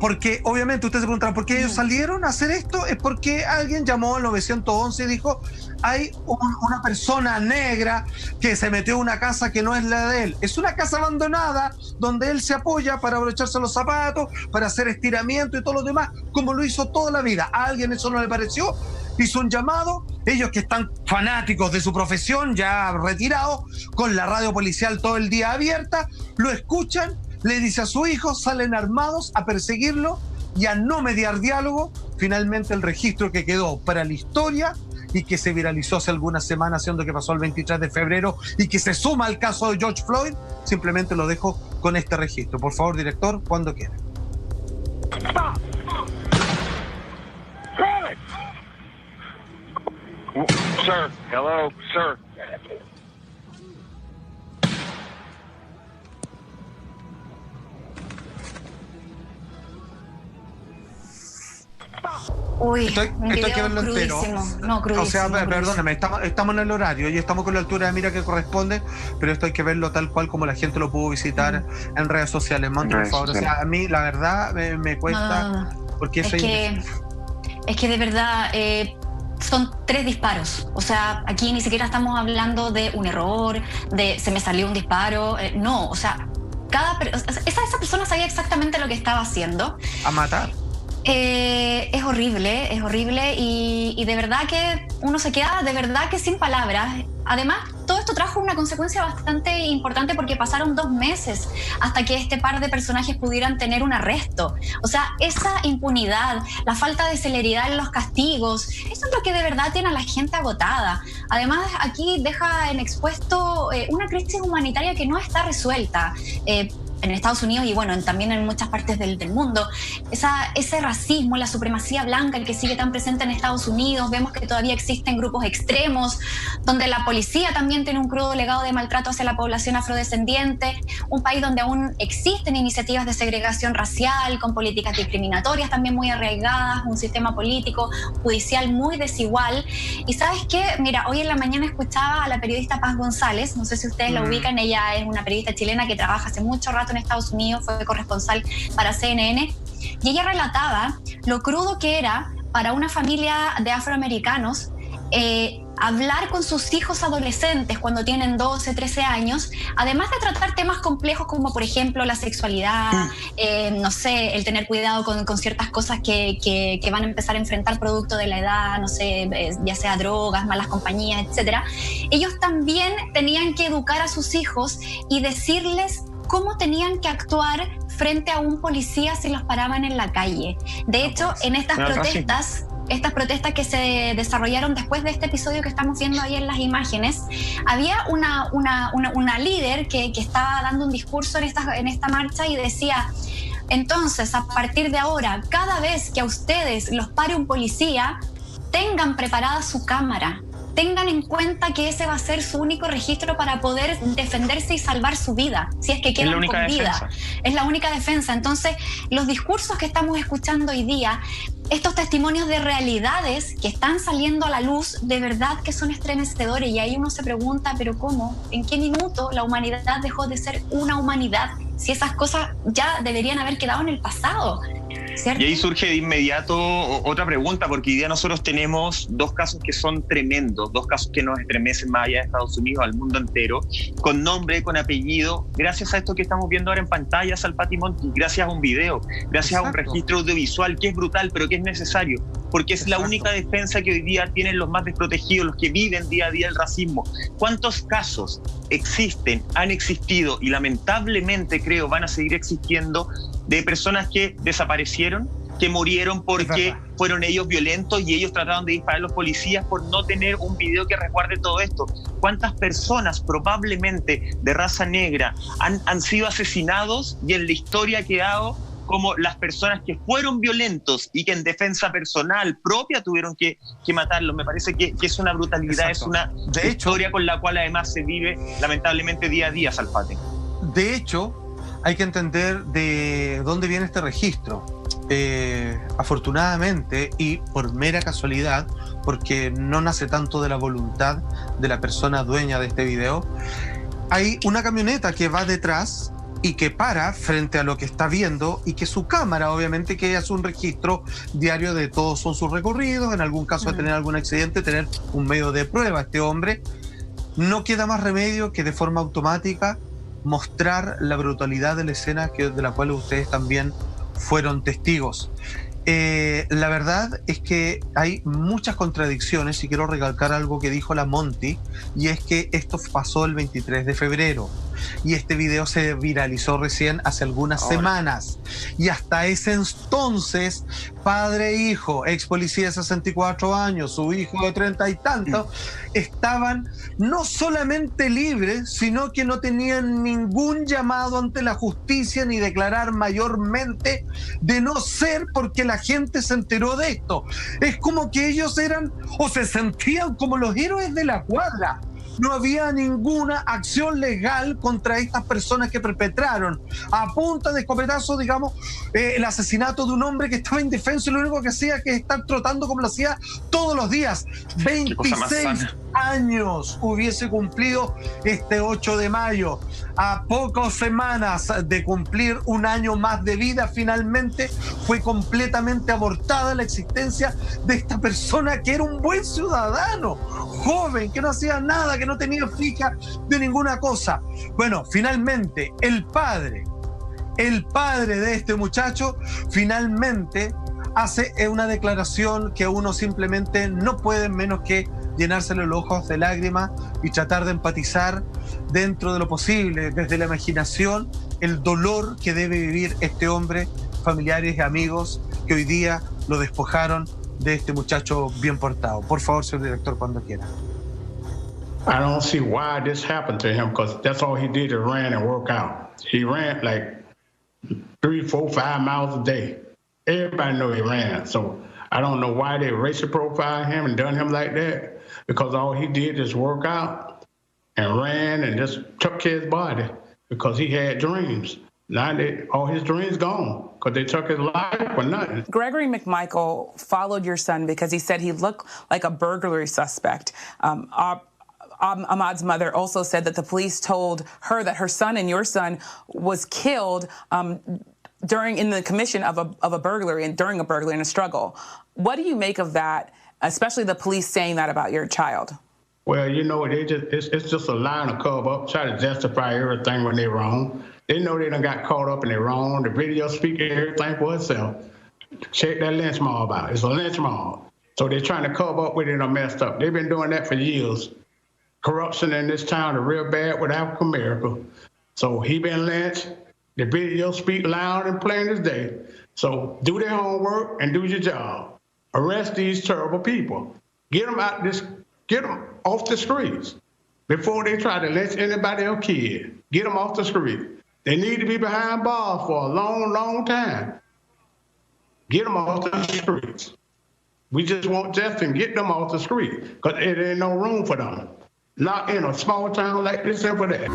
Porque obviamente ustedes se preguntarán por qué ellos salieron a hacer esto. Es porque alguien llamó al 911 y dijo, hay una persona negra que se metió en una casa que no es la de él. Es una casa abandonada donde él se apoya para abrocharse los zapatos, para hacer estiramiento y todo lo demás, como lo hizo toda la vida. A alguien eso no le pareció, hizo un llamado. Ellos que están fanáticos de su profesión, ya retirados, con la radio policial todo el día abierta, lo escuchan. Le dice a su hijo, salen armados a perseguirlo y a no mediar diálogo. Finalmente el registro que quedó para la historia y que se viralizó hace algunas semanas, siendo que pasó el 23 de febrero y que se suma al caso de George Floyd, simplemente lo dejo con este registro. Por favor, director, cuando quiera. Stop! Travis! Sir, hello, sir. Uy, Esto hay que verlo entero. No, crudísimo. O sea, perdóname, estamos en el horario y estamos con la altura de mira que corresponde, pero esto hay que verlo tal cual como la gente lo pudo visitar en redes sociales. Monty, por favor. O sea, a mí la verdad me cuesta. Porque es que de verdad son 3 disparos. O sea, aquí ni siquiera estamos hablando de un error, de se me salió un disparo. No, o sea, esa persona sabía exactamente lo que estaba haciendo. A matar. Es horrible y de verdad que uno se queda de verdad que sin palabras. Además, todo esto trajo una consecuencia bastante importante porque pasaron 2 meses hasta que este par de personajes pudieran tener un arresto. O sea, esa impunidad, la falta de celeridad en los castigos, eso es lo que de verdad tiene a la gente agotada. Además, aquí deja en expuesto una crisis humanitaria que no está resuelta. en Estados Unidos y bueno, también en muchas partes del mundo, ese racismo, la supremacía blanca, el que sigue tan presente en Estados Unidos. Vemos que todavía existen grupos extremos, donde la policía también tiene un crudo legado de maltrato hacia la población afrodescendiente, un país donde aún existen iniciativas de segregación racial, con políticas discriminatorias también muy arraigadas, un sistema político, judicial muy desigual. Y ¿sabes qué? Mira, hoy en la mañana escuchaba a la periodista Paz González, no sé si ustedes la ubican, ella es una periodista chilena que trabaja hace mucho rato en Estados Unidos, fue corresponsal para CNN, y ella relataba lo crudo que era para una familia de afroamericanos hablar con sus hijos adolescentes cuando tienen 12, 13 años, además de tratar temas complejos como por ejemplo la sexualidad, no sé, el tener cuidado con ciertas cosas que van a empezar a enfrentar producto de la edad, no sé, ya sea drogas, malas compañías, etcétera. Ellos también tenían que educar a sus hijos y decirles cómo tenían que actuar frente a un policía si los paraban en la calle. De hecho, en estas protestas que se desarrollaron después de este episodio que estamos viendo ahí en las imágenes, había una líder que estaba dando un discurso en esta marcha y decía: entonces, a partir de ahora, cada vez que a ustedes los pare un policía, tengan preparada su cámara. Tengan en cuenta que ese va a ser su único registro para poder defenderse y salvar su vida, si es que quedan con vida. Es la única defensa. Entonces, los discursos que estamos escuchando hoy día, estos testimonios de realidades que están saliendo a la luz, de verdad que son estremecedores. Y ahí uno se pregunta, ¿pero cómo? ¿En qué minuto la humanidad dejó de ser una humanidad? Si esas cosas ya deberían haber quedado en el pasado, ¿cierto? Y ahí surge de inmediato otra pregunta, porque hoy día nosotros tenemos dos casos que son tremendos, dos casos que nos estremecen más allá de Estados Unidos, al mundo entero, con nombre, con apellido, gracias a esto que estamos viendo ahora en pantalla, Salpati Monti, gracias a un video, gracias a un registro audiovisual que es brutal, pero que es necesario, porque es la única defensa que hoy día tienen los más desprotegidos, los que viven día a día el racismo. ¿Cuántos casos existen, han existido y lamentablemente creo van a seguir existiendo de personas que desaparecieron, que murieron porque fueron ellos violentos y ellos trataron de disparar a los policías por no tener un video que resguarde todo esto? ¿Cuántas personas probablemente de raza negra han sido asesinados y en la historia ha quedado como las personas que fueron violentos y que en defensa personal propia tuvieron que matarlos? Me parece que es una brutalidad, es una historia con la cual además se vive lamentablemente día a día, Salpati. De hecho, hay que entender de dónde viene este registro. Afortunadamente y por mera casualidad, porque no nace tanto de la voluntad de la persona dueña de este video, hay una camioneta que va detrás y que para frente a lo que está viendo y que su cámara, obviamente, que hace un registro diario de todos son sus recorridos, en algún caso de tener algún accidente, tener un medio de prueba. Este hombre no queda más remedio que de forma automática mostrar la brutalidad de la escena de la cual ustedes también fueron testigos. La verdad es que hay muchas contradicciones y quiero recalcar algo que dijo la Monti, y es que esto pasó el 23 de febrero y este video se viralizó recién hace algunas semanas, y hasta ese entonces padre e hijo, ex policía de 64 años, su hijo de 30 y tantos, estaban no solamente libres, sino que no tenían ningún llamado ante la justicia ni declarar mayormente, de no ser porque la gente se enteró de esto. Es como que ellos eran o se sentían como los héroes de la cuadra. No había ninguna acción legal contra estas personas que perpetraron a punta de escopetazo, digamos, el asesinato de un hombre que estaba indefenso y lo único que hacía que estar trotando como lo hacía todos los días. 26 años hubiese cumplido este 8 de mayo. A pocas semanas de cumplir un año más de vida, finalmente fue completamente abortada la existencia de esta persona que era un buen ciudadano, joven, que no hacía nada, que no tenía fija de ninguna cosa. Bueno, finalmente el padre de este muchacho finalmente hace una declaración que uno simplemente no puede menos que llenársele los ojos de lágrimas y tratar de empatizar dentro de lo posible, desde la imaginación, el dolor que debe vivir este hombre, familiares y amigos que hoy día lo despojaron de este muchacho bien portado. Por favor, señor director, cuando quiera. I don't see why this happened to him, because that's all he did is ran and work out. he ran like 3, 4, 5 miles a day. Everybody know he ran. So I don't know why they racial profiled him and done him like that, because all he did is work out and ran and just took care of his body because he had dreams. Now all his dreams gone because they took his life for nothing. Gregory McMichael followed your son because he said he looked like a burglary suspect. Ahmaud's mother also said that the police told her that her son and your son was killed in the commission of a burglary and during a burglary and a struggle. What do you make of that, especially the police saying that about your child? Well, you know, it's just a line of cover up, try to justify everything when they're wrong. They know they done got caught up and they're wrong. The video speaking everything for itself. Check that lynch mob out. It's a lynch mob. So they're trying to cover up with it and messed up. They've been doing that for years. Corruption in this town is real bad with African America. So he been lynched. The video speak loud and plain as day. So do their homework and do your job. Arrest these terrible people. Get them off the streets before they try to lynch anybody or kid. Get them off the street. They need to be behind bars for a long, long time. Get them off the streets. We just want justice and get them off the street because there ain't no room for them. Not in a small town like this and for that.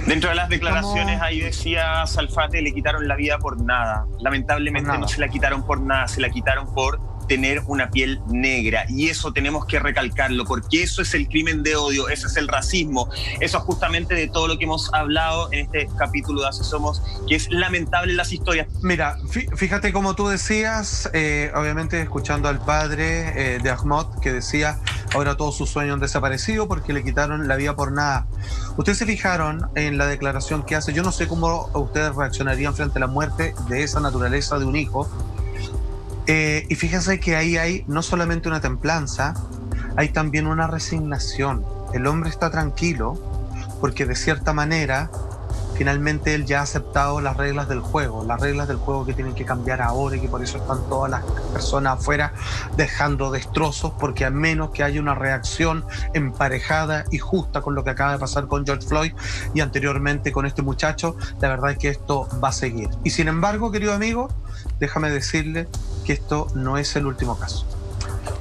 Dentro de las declaraciones ahí decía Salfate, le quitaron la vida por nada. Lamentablemente no se la quitaron por nada, se la quitaron por tener una piel negra. Y eso tenemos que recalcarlo, porque eso es el crimen de odio, ese es el racismo. Eso es justamente de todo lo que hemos hablado en este capítulo de Así Somos, que es lamentable las historias. Mira, fíjate como tú decías, obviamente escuchando al padre de Ahmaud, que decía, ahora todos sus sueños han desaparecido porque le quitaron la vida por nada. Ustedes se fijaron en la declaración que hace. Yo no sé cómo ustedes reaccionarían frente a la muerte de esa naturaleza de un hijo. Y fíjense que ahí hay no solamente una templanza, hay también una resignación. El hombre está tranquilo porque de cierta manera finalmente él ya ha aceptado las reglas del juego que tienen que cambiar ahora y que por eso están todas las personas afuera dejando destrozos, porque a menos que haya una reacción emparejada y justa con lo que acaba de pasar con George Floyd y anteriormente con este muchacho, la verdad es que esto va a seguir. Y sin embargo, querido amigo, déjame decirle que esto no es el último caso,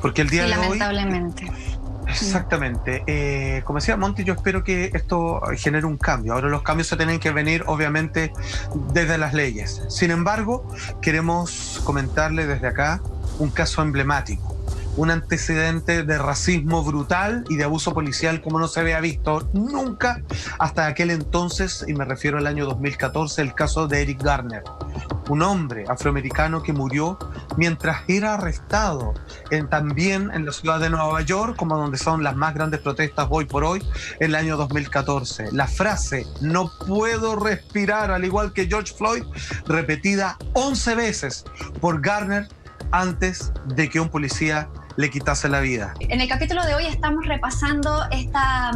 porque el día de hoy... Lamentablemente. Exactamente. Como decía Monty, yo espero que esto genere un cambio. Ahora los cambios se tienen que venir, obviamente, desde las leyes. Sin embargo, queremos comentarle desde acá un caso emblemático, un antecedente de racismo brutal y de abuso policial como no se había visto nunca hasta aquel entonces, y me refiero al año 2014, el caso de Eric Garner, un hombre afroamericano que murió mientras era arrestado también en la ciudad de Nueva York, como donde son las más grandes protestas hoy por hoy, en el año 2014. La frase "no puedo respirar", al igual que George Floyd, repetida 11 veces por Garner antes de que un policía le quitase la vida. En el capítulo de hoy estamos repasando esta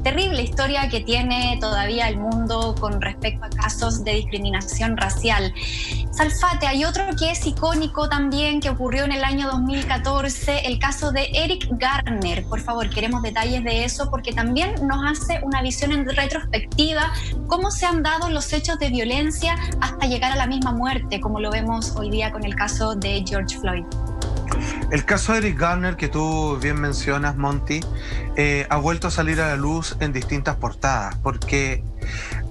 terrible historia que tiene todavía el mundo con respecto a casos de discriminación racial. Salfate, hay otro que es icónico también, que ocurrió en el año 2014, el caso de Eric Garner. Por favor, queremos detalles de eso porque también nos hace una visión en retrospectiva cómo se han dado los hechos de violencia hasta llegar a la misma muerte, como lo vemos hoy día con el caso de George Floyd. El caso de Eric Garner, que tú bien mencionas, Monty, ha vuelto a salir a la luz en distintas portadas, porque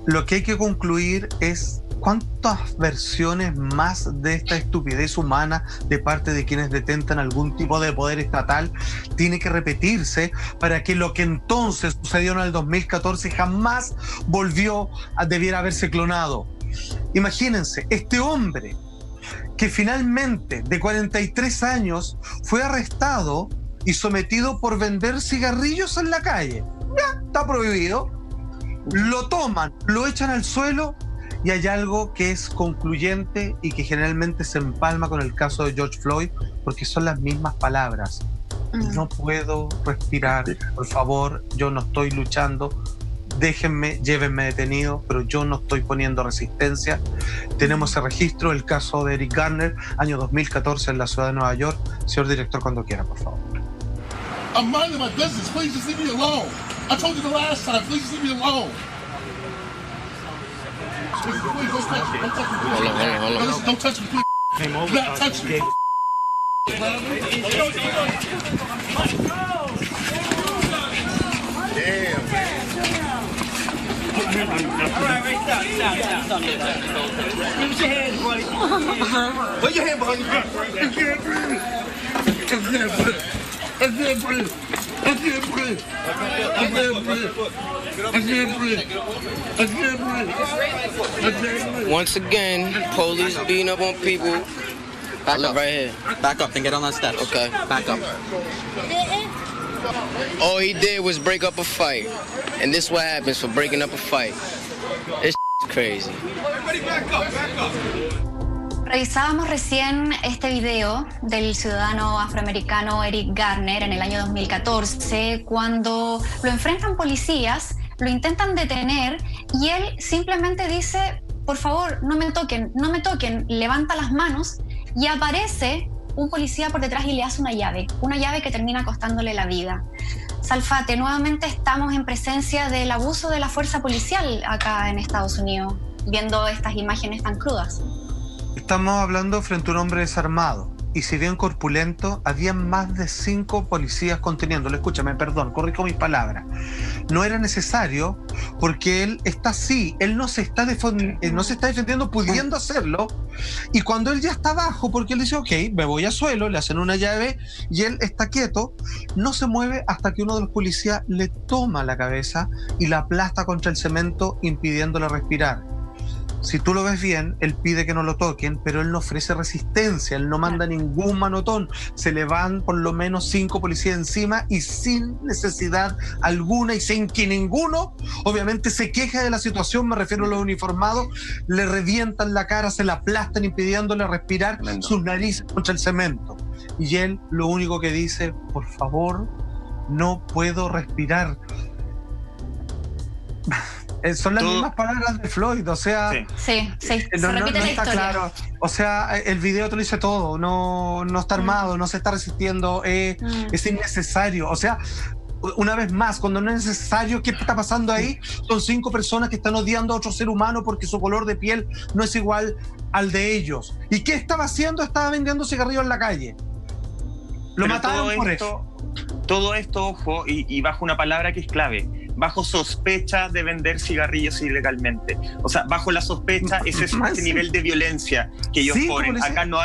lo que hay que concluir es cuántas versiones más de esta estupidez humana de parte de quienes detentan algún tipo de poder estatal tiene que repetirse para que lo que entonces sucedió en el 2014 jamás debiera haberse clonado. Imagínense, este hombre que finalmente, de 43 años, fue arrestado y sometido por vender cigarrillos en la calle. Ya, está prohibido. Lo toman, lo echan al suelo y hay algo que es concluyente y que generalmente se empalma con el caso de George Floyd, porque son las mismas palabras. No puedo respirar, por favor, yo no estoy luchando. Déjenme, llévenme detenido, pero yo no estoy poniendo resistencia. Tenemos ese registro, el caso de Eric Garner, año 2014 en la ciudad de Nueva York. Señor director, cuando quiera, por favor. I'm minding my business. Please just leave me alone. I told you the last time. Please leave me alone. Please, don't touch me. Don't touch me. Hold on. No, listen, don't touch me, please. Came over. Do not touch me. Damn, man. All right, stop. Give your hands, buddy. Put your hand behind your back. I can't breathe. Once again, police beating up on people. Back up. Right here. Back up, then get on that steps. Okay. Back up. All he did was break up a fight. And this is what happens for breaking up a fight. This crazy. Revisábamos recién este video del ciudadano afroamericano Eric Garner en el año 2014, cuando lo enfrentan policías, lo intentan detener y él simplemente dice, por favor, no me toquen, levanta las manos y aparece un policía por detrás y le hace una llave que termina costándole la vida. Salfate, nuevamente estamos en presencia del abuso de la fuerza policial acá en Estados Unidos, viendo estas imágenes tan crudas. Estamos hablando frente a un hombre desarmado y si bien corpulento, había más de 5 policías conteniéndolo. Escúchame, perdón, corrijo mis palabras. No era necesario porque él está así, él no se está defendiendo pudiendo hacerlo, y cuando él ya está abajo, porque él dice, ok, me voy a suelo, le hacen una llave y él está quieto, no se mueve hasta que uno de los policías le toma la cabeza y la aplasta contra el cemento, impidiéndole respirar. Si tú lo ves bien, él pide que no lo toquen, pero él no ofrece resistencia, él no manda ningún manotón. Se le van por lo menos 5 policías encima y sin necesidad alguna y sin que ninguno, obviamente, se queje de la situación, me refiero a los uniformados, le revientan la cara, se la aplastan impidiéndole respirar, sus narices contra el cemento. Y él lo único que dice, por favor, no puedo respirar. Son las mismas palabras de Floyd, o sea... Sí, se repite la está historia. Claro. O sea, el video te lo dice todo, no está armado, no se está resistiendo, es innecesario. O sea, una vez más, cuando no es necesario, ¿qué está pasando ahí? Son 5 personas que están odiando a otro ser humano porque su color de piel no es igual al de ellos. ¿Y qué estaba haciendo? Estaba vendiendo cigarrillos en la calle. Lo mataron por eso. Todo esto, ojo, y bajo una palabra que es clave, bajo sospecha de vender cigarrillos ilegalmente. O sea, bajo la sospecha, ese es ese nivel de violencia que ellos ponen. Acá no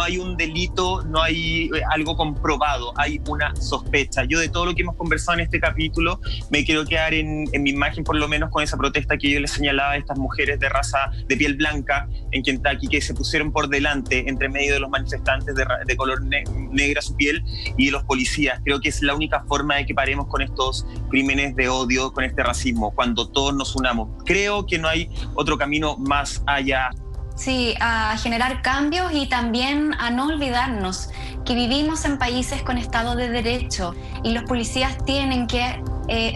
hay un delito, no hay algo comprobado, hay una sospecha. Yo de todo lo que hemos conversado en este capítulo me quiero quedar en mi imagen, por lo menos con esa protesta que yo les señalaba a estas mujeres de raza de piel blanca en Kentucky que se pusieron por delante entre medio de los manifestantes de color negra su piel y de los policías. Creo que es la única forma de que paremos con estos crímenes de odio, con este racismo, cuando todos nos unamos. Creo que no hay otro camino más allá. Sí, a generar cambios y también a no olvidarnos que vivimos en países con Estado de Derecho y los policías tienen que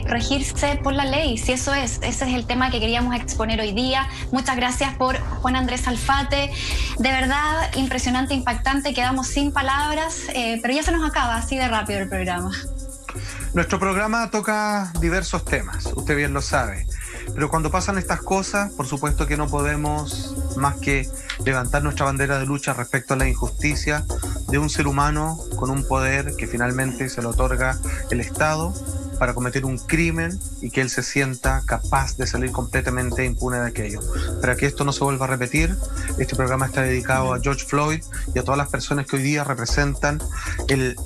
regirse por la ley, si eso es. Ese es el tema que queríamos exponer hoy día. Muchas gracias por Juan Andrés Salfate. De verdad, impresionante, impactante. Quedamos sin palabras, pero ya se nos acaba así de rápido el programa. Nuestro programa toca diversos temas, usted bien lo sabe. Pero cuando pasan estas cosas, por supuesto que no podemos más que levantar nuestra bandera de lucha respecto a la injusticia de un ser humano con un poder que finalmente se le otorga el Estado para cometer un crimen y que él se sienta capaz de salir completamente impune de aquello. Para que esto no se vuelva a repetir, este programa está dedicado a George Floyd y a todas las personas que hoy día representan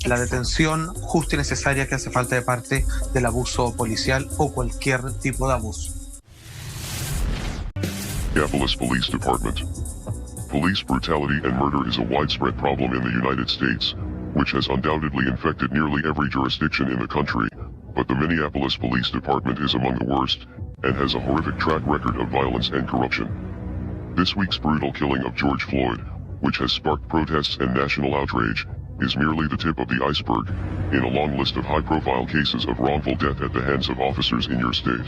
la detención justa y necesaria que hace falta de parte del abuso policial o cualquier tipo de abuso. Minneapolis Police Department. Police brutality and murder is a widespread problem in the United States, which has undoubtedly infected nearly every jurisdiction in the country, but the Minneapolis Police Department is among the worst, and has a horrific track record of violence and corruption. This week's brutal killing of George Floyd, which has sparked protests and national outrage, is merely the tip of the iceberg in a long list of high-profile cases of wrongful death at the hands of officers in your state.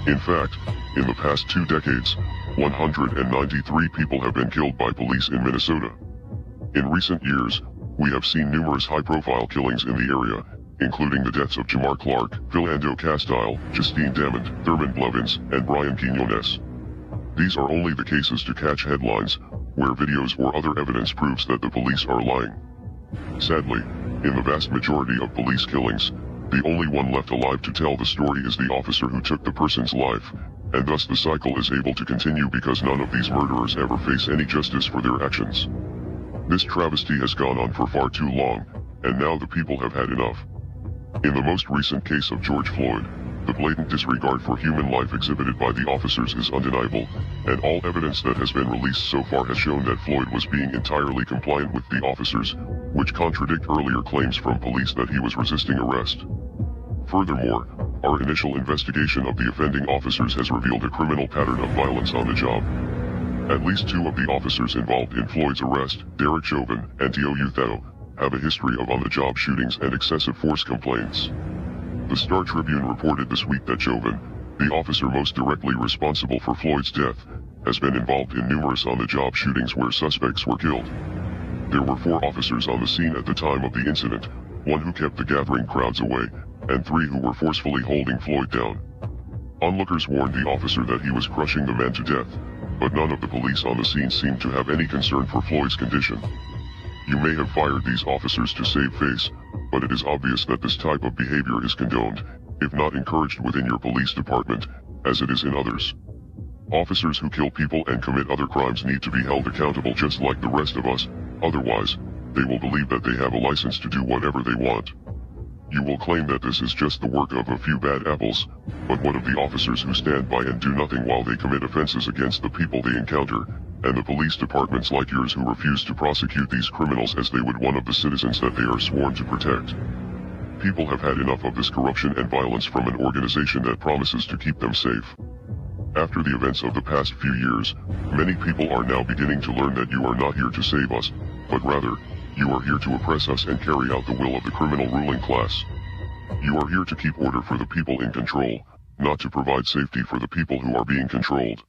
In fact, in the past 2 decades, 193 people have been killed by police in Minnesota. In recent years, we have seen numerous high-profile killings in the area, including the deaths of Jamar Clark, Philando Castile, Justine Damond, Thurman Blevins, and Brian Quinones. These are only the cases to catch headlines, where videos or other evidence proves that the police are lying. Sadly, in the vast majority of police killings, the only one left alive to tell the story is the officer who took the person's life, and thus the cycle is able to continue because none of these murderers ever face any justice for their actions. This travesty has gone on for far too long, and now the people have had enough. In the most recent case of George Floyd, the blatant disregard for human life exhibited by the officers is undeniable, and all evidence that has been released so far has shown that Floyd was being entirely compliant with the officers, which contradict earlier claims from police that he was resisting arrest. Furthermore, our initial investigation of the offending officers has revealed a criminal pattern of violence on the job. At least 2 of the officers involved in Floyd's arrest, Derek Chauvin and Tio Uthao, have a history of on-the-job shootings and excessive force complaints. The Star Tribune reported this week that Chauvin, the officer most directly responsible for Floyd's death, has been involved in numerous on-the-job shootings where suspects were killed. There were 4 officers on the scene at the time of the incident, 1 who kept the gathering crowds away, and 3 who were forcefully holding Floyd down. Onlookers warned the officer that he was crushing the man to death, but none of the police on the scene seemed to have any concern for Floyd's condition. You may have fired these officers to save face, but it is obvious that this type of behavior is condoned, if not encouraged within your police department, as it is in others. Officers who kill people and commit other crimes need to be held accountable just like the rest of us, otherwise, they will believe that they have a license to do whatever they want. You will claim that this is just the work of a few bad apples, but what of the officers who stand by and do nothing while they commit offenses against the people they encounter, and the police departments like yours who refuse to prosecute these criminals as they would one of the citizens that they are sworn to protect? People have had enough of this corruption and violence from an organization that promises to keep them safe. After the events of the past few years, many people are now beginning to learn that you are not here to save us, but rather, you are here to oppress us and carry out the will of the criminal ruling class. You are here to keep order for the people in control, not to provide safety for the people who are being controlled.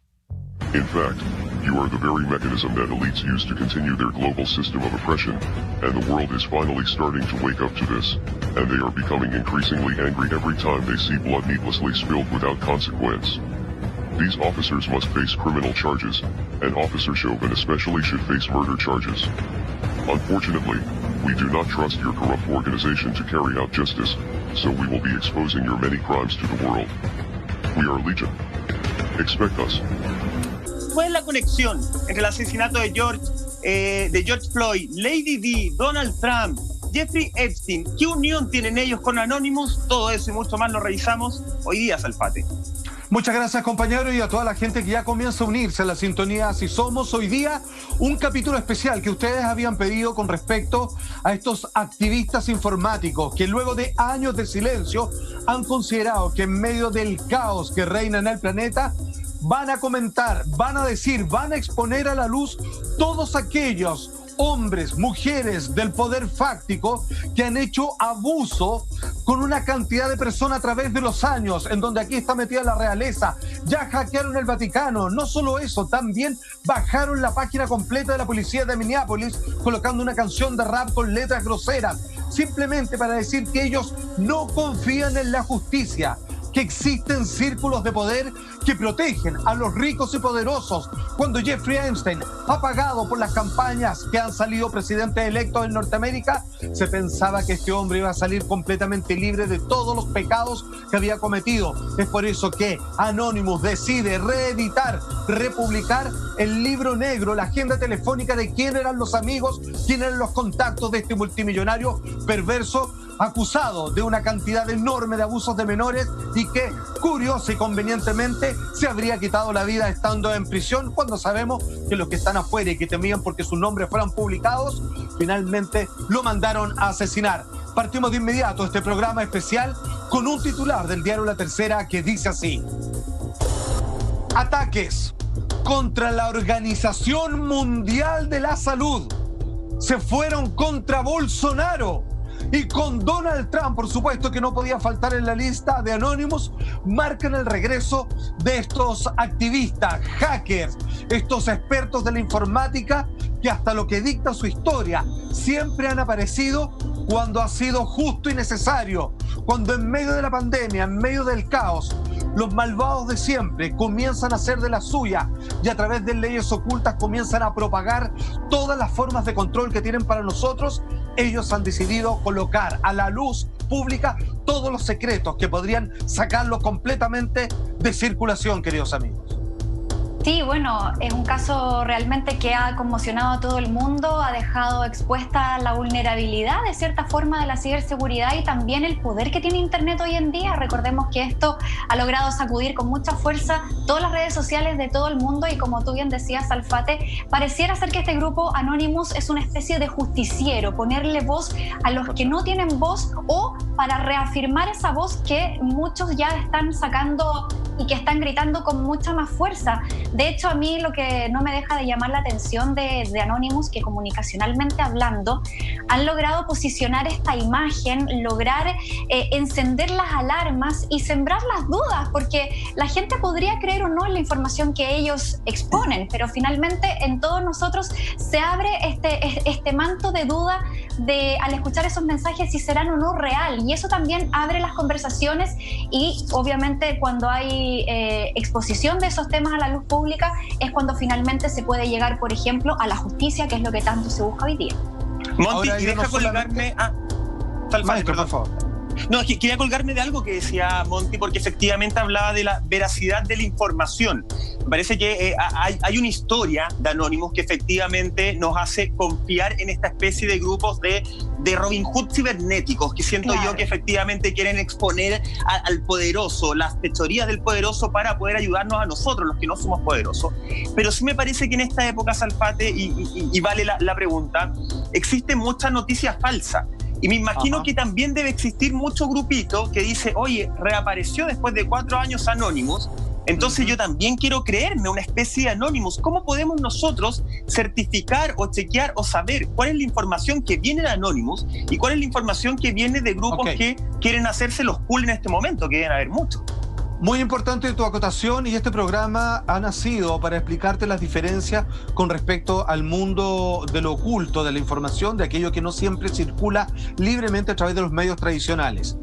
In fact, you are the very mechanism that elites use to continue their global system of oppression, and the world is finally starting to wake up to this, and they are becoming increasingly angry every time they see blood needlessly spilled without consequence. These officers must face criminal charges, and Officer Chauvin especially should face murder charges. Unfortunately, we do not trust your corrupt organization to carry out justice, so we will be exposing your many crimes to the world. We are Legion. Expect us. ¿Cuál es la conexión entre el asesinato de George Floyd, Lady D, Donald Trump, Jeffrey Epstein? ¿Qué unión tienen ellos con Anonymous? Todo eso y mucho más lo revisamos hoy día, Salfate. Muchas gracias, compañero, y a toda la gente que ya comienza a unirse a la sintonía Así Somos. Hoy día, un capítulo especial que ustedes habían pedido con respecto a estos activistas informáticos que luego de años de silencio han considerado que en medio del caos que reina en el planeta van a comentar, van a decir, van a exponer a la luz todos aquellos hombres, mujeres del poder fáctico que han hecho abuso con una cantidad de personas a través de los años, en donde aquí está metida la realeza. Ya hackearon el Vaticano. No solo eso, también bajaron la página completa de la policía de Minneapolis colocando una canción de rap con letras groseras, simplemente para decir que ellos no confían en la justicia, que existen círculos de poder que protegen a los ricos y poderosos. Cuando Jeffrey Epstein ha pagado por las campañas que han salido presidentes electos en Norteamérica, se pensaba que este hombre iba a salir completamente libre de todos los pecados que había cometido. Es por eso que Anonymous decide reeditar, republicar el libro negro, la agenda telefónica de quién eran los amigos, quién eran los contactos de este multimillonario perverso, acusado de una cantidad enorme de abusos de menores y que, curioso y convenientemente, se habría quitado la vida estando en prisión, cuando sabemos que los que están afuera y que temían porque sus nombres fueran publicados, finalmente lo mandaron a asesinar. Partimos de inmediato este programa especial con un titular del diario La Tercera que dice así: ataques contra la Organización Mundial de la Salud se fueron contra Bolsonaro. y con Donald Trump, por supuesto, que no podía faltar en la lista de Anonymous, marcan el regreso de estos activistas, hackers, estos expertos de la informática que hasta lo que dicta su historia siempre han aparecido cuando ha sido justo y necesario, cuando en medio de la pandemia, en medio del caos, los malvados de siempre comienzan a hacer de la suya y a través de leyes ocultas comienzan a propagar todas las formas de control que tienen para nosotros. Ellos han decidido colocar a la luz pública todos los secretos que podrían sacarlos completamente de circulación, queridos amigos. Sí, bueno, es un caso realmente que ha conmocionado a todo el mundo, ha dejado expuesta la vulnerabilidad de cierta forma de la ciberseguridad y también el poder que tiene Internet hoy en día. Recordemos que esto ha logrado sacudir con mucha fuerza todas las redes sociales de todo el mundo y, como tú bien decías, Alfate, pareciera ser que este grupo Anonymous es una especie de justiciero, ponerle voz a los que no tienen voz o para reafirmar esa voz que muchos ya están sacando y que están gritando con mucha más fuerza. De hecho, a mí lo que no me deja de llamar la atención de Anonymous, que comunicacionalmente hablando, han logrado posicionar esta imagen, lograr encender las alarmas y sembrar las dudas, porque la gente podría creer o no en la información que ellos exponen, pero finalmente en todos nosotros se abre este manto de duda al escuchar esos mensajes si serán o no real, y eso también abre las conversaciones y obviamente cuando hay exposición de esos temas a la luz pública es cuando finalmente se puede llegar, por ejemplo, a la justicia, que es lo que tanto se busca hoy día. Monty, y deja colgarme... Maestro, por favor. No, quería colgarme de algo que decía Monty, porque efectivamente hablaba de la veracidad de la información. Me parece que hay una historia de Anonymous que efectivamente nos hace confiar en esta especie de grupos de Robin Hood cibernéticos, que siento yo que efectivamente quieren exponer al poderoso, las fechorías del poderoso para poder ayudarnos a nosotros, los que no somos poderosos. Pero sí me parece que en esta época, Salfate, y vale la pregunta, existe mucha noticia falsa. Y me imagino que también debe existir mucho grupito que dice, oye, reapareció después de 4 años Anonymous, entonces yo también quiero creerme una especie de Anonymous. ¿Cómo podemos nosotros certificar o chequear o saber cuál es la información que viene de Anonymous y cuál es la información que viene de grupos que quieren hacerse los cool en este momento, que deben haber muchos? Muy importante tu acotación, y este programa ha nacido para explicarte las diferencias con respecto al mundo de lo oculto, de la información, de aquello que no siempre circula libremente a través de los medios tradicionales.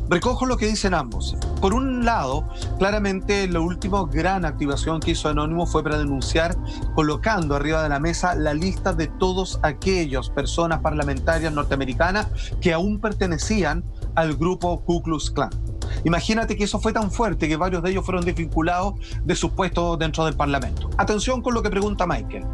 Recojo lo que dicen ambos. Por un lado, claramente la última gran activación que hizo Anonymous fue para denunciar, colocando arriba de la mesa la lista de todos aquellos personas parlamentarias norteamericanas que aún pertenecían al grupo Ku Klux Klan. Imagínate que eso fue tan fuerte que varios de ellos fueron desvinculados de sus puestos dentro del Parlamento. Atención con lo que pregunta Michael.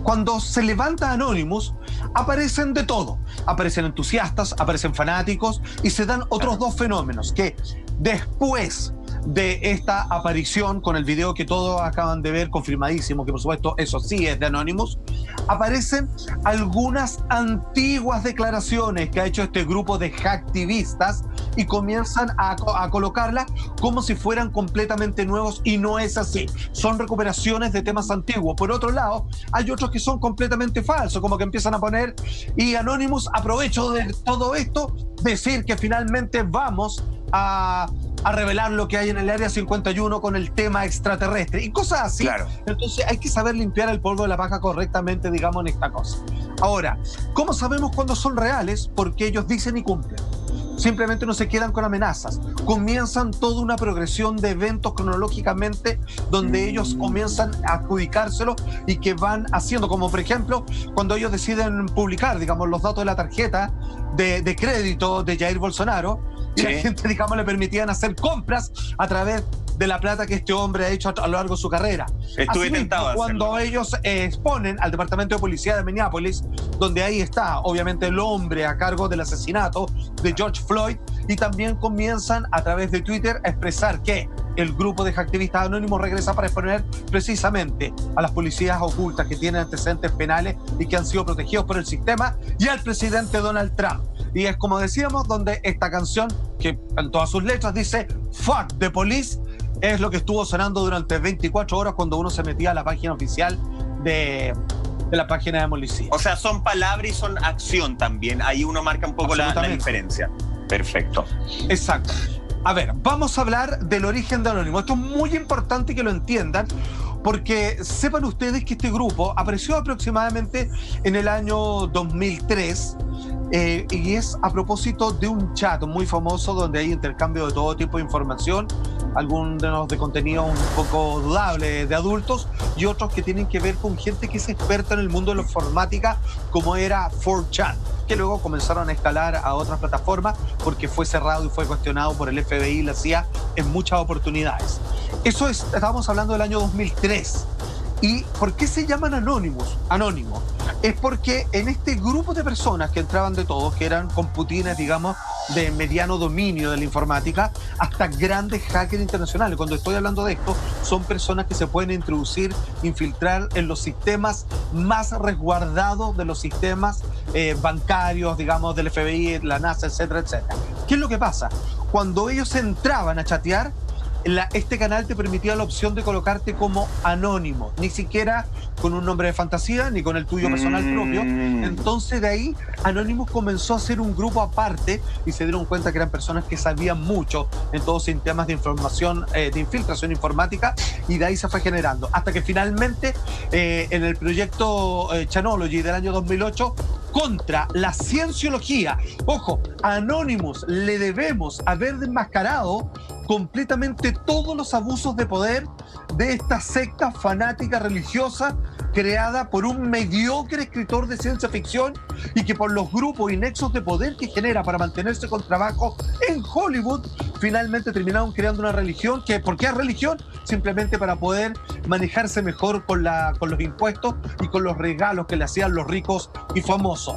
Cuando se levanta Anonymous, aparecen de todo. Aparecen entusiastas, aparecen fanáticos y se dan otros dos fenómenos que después de esta aparición, con el video que todos acaban de ver, confirmadísimo, que por supuesto eso sí es de Anonymous, aparecen algunas antiguas declaraciones que ha hecho este grupo de hacktivistas y comienzan a colocarlas como si fueran completamente nuevos, y no es así. Son recuperaciones de temas antiguos. Por otro lado, hay otros que son completamente falsos, como que empiezan a poner, y Anonymous, aprovecho de todo esto, decir que finalmente vamos a revelar lo que hay en el Área 51 con el tema extraterrestre y cosas así. Claro. Entonces hay que saber limpiar el polvo de la paja correctamente, digamos, en esta cosa. Ahora, ¿cómo sabemos cuándo son reales? Porque ellos dicen y cumplen. Simplemente no se quedan con amenazas. Comienzan toda una progresión de eventos cronológicamente donde ellos comienzan a adjudicárselo y que van haciendo, como por ejemplo, cuando ellos deciden publicar, digamos, los datos de la tarjeta de crédito de Jair Bolsonaro, y la gente, digamos, le permitían hacer compras a través de la plata que este hombre ha hecho a lo largo de su carrera. Estuve tentado de hacerlo. Cuando ellos exponen al Departamento de Policía de Minneapolis, donde ahí está, obviamente, el hombre a cargo del asesinato de George Floyd, y también comienzan a través de Twitter a expresar que el grupo de activistas anónimos regresa para exponer precisamente a las policías ocultas que tienen antecedentes penales y que han sido protegidos por el sistema, y al presidente Donald Trump. Y es como decíamos, donde esta canción, que en todas sus letras dice "Fuck the police", es lo que estuvo sonando durante 24 horas cuando uno se metía a la página oficial de de la página de Policía. O sea, son palabras y son acción también. Ahí uno marca un poco la diferencia. Perfecto. Exacto. A ver, vamos a hablar del origen de Anónimo. Esto es muy importante que lo entiendan, porque sepan ustedes que este grupo apareció aproximadamente en el año 2003 y es a propósito de un chat muy famoso donde hay intercambio de todo tipo de información, algunos de contenido un poco dudable de adultos y otros que tienen que ver con gente que es experta en el mundo de la informática, como era 4chan, que luego comenzaron a escalar a otras plataformas porque fue cerrado y fue cuestionado por el FBI y la CIA en muchas oportunidades. Eso es, estábamos hablando del año 2003. ¿Y por qué se llaman anónimos? Anónimos. Es porque en este grupo de personas que entraban de todos, que eran computines, digamos, de mediano dominio de la informática, hasta grandes hackers internacionales. Cuando estoy hablando de esto, son personas que se pueden introducir, infiltrar en los sistemas más resguardados de los sistemas bancarios, digamos, del FBI, la NASA, etcétera, etcétera. ¿Qué es lo que pasa? Cuando ellos entraban a chatear, este canal te permitía la opción de colocarte como anónimo, ni siquiera con un nombre de fantasía ni con el tuyo personal propio. Entonces de ahí Anonymous comenzó a ser un grupo aparte y se dieron cuenta que eran personas que sabían mucho en todos sistemas de información, de infiltración informática, y de ahí se fue generando hasta que finalmente en el proyecto Chanology del año 2008 contra la cienciología, ojo, a Anonymous le debemos haber desmascarado completamente todos los abusos de poder de esta secta fanática religiosa creada por un mediocre escritor de ciencia ficción y que por los grupos y nexos de poder que genera para mantenerse con trabajo en Hollywood, finalmente terminaron creando una religión que, ¿por qué es religión? Simplemente para poder manejarse mejor con los impuestos y con los regalos que le hacían los ricos y famosos.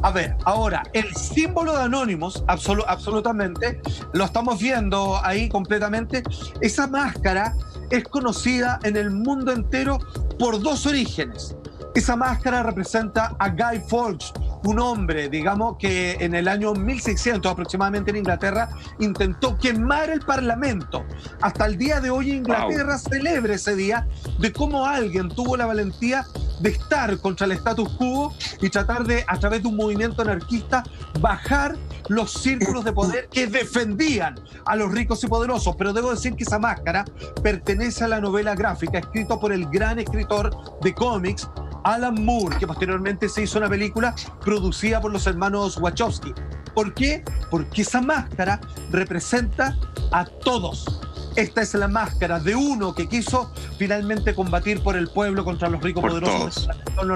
A ver, ahora, el símbolo de Anonymous, absolutamente, lo estamos viendo ahí completamente. Esa máscara es conocida en el mundo entero por dos orígenes. Esa máscara representa a Guy Fawkes, un hombre, digamos, que en el año 1600 aproximadamente en Inglaterra intentó quemar el Parlamento. Hasta el día de hoy Inglaterra celebra ese día de cómo alguien tuvo la valentía de estar contra el status quo y tratar de, a través de un movimiento anarquista, bajar los círculos de poder que defendían a los ricos y poderosos. Pero debo decir que esa máscara pertenece a la novela gráfica escrita por el gran escritor de cómics Alan Moore, que posteriormente se hizo una película producida por los hermanos Wachowski. ¿Por qué? Porque esa máscara representa a todos. Esta es la máscara de uno que quiso finalmente combatir por el pueblo contra los ricos poderosos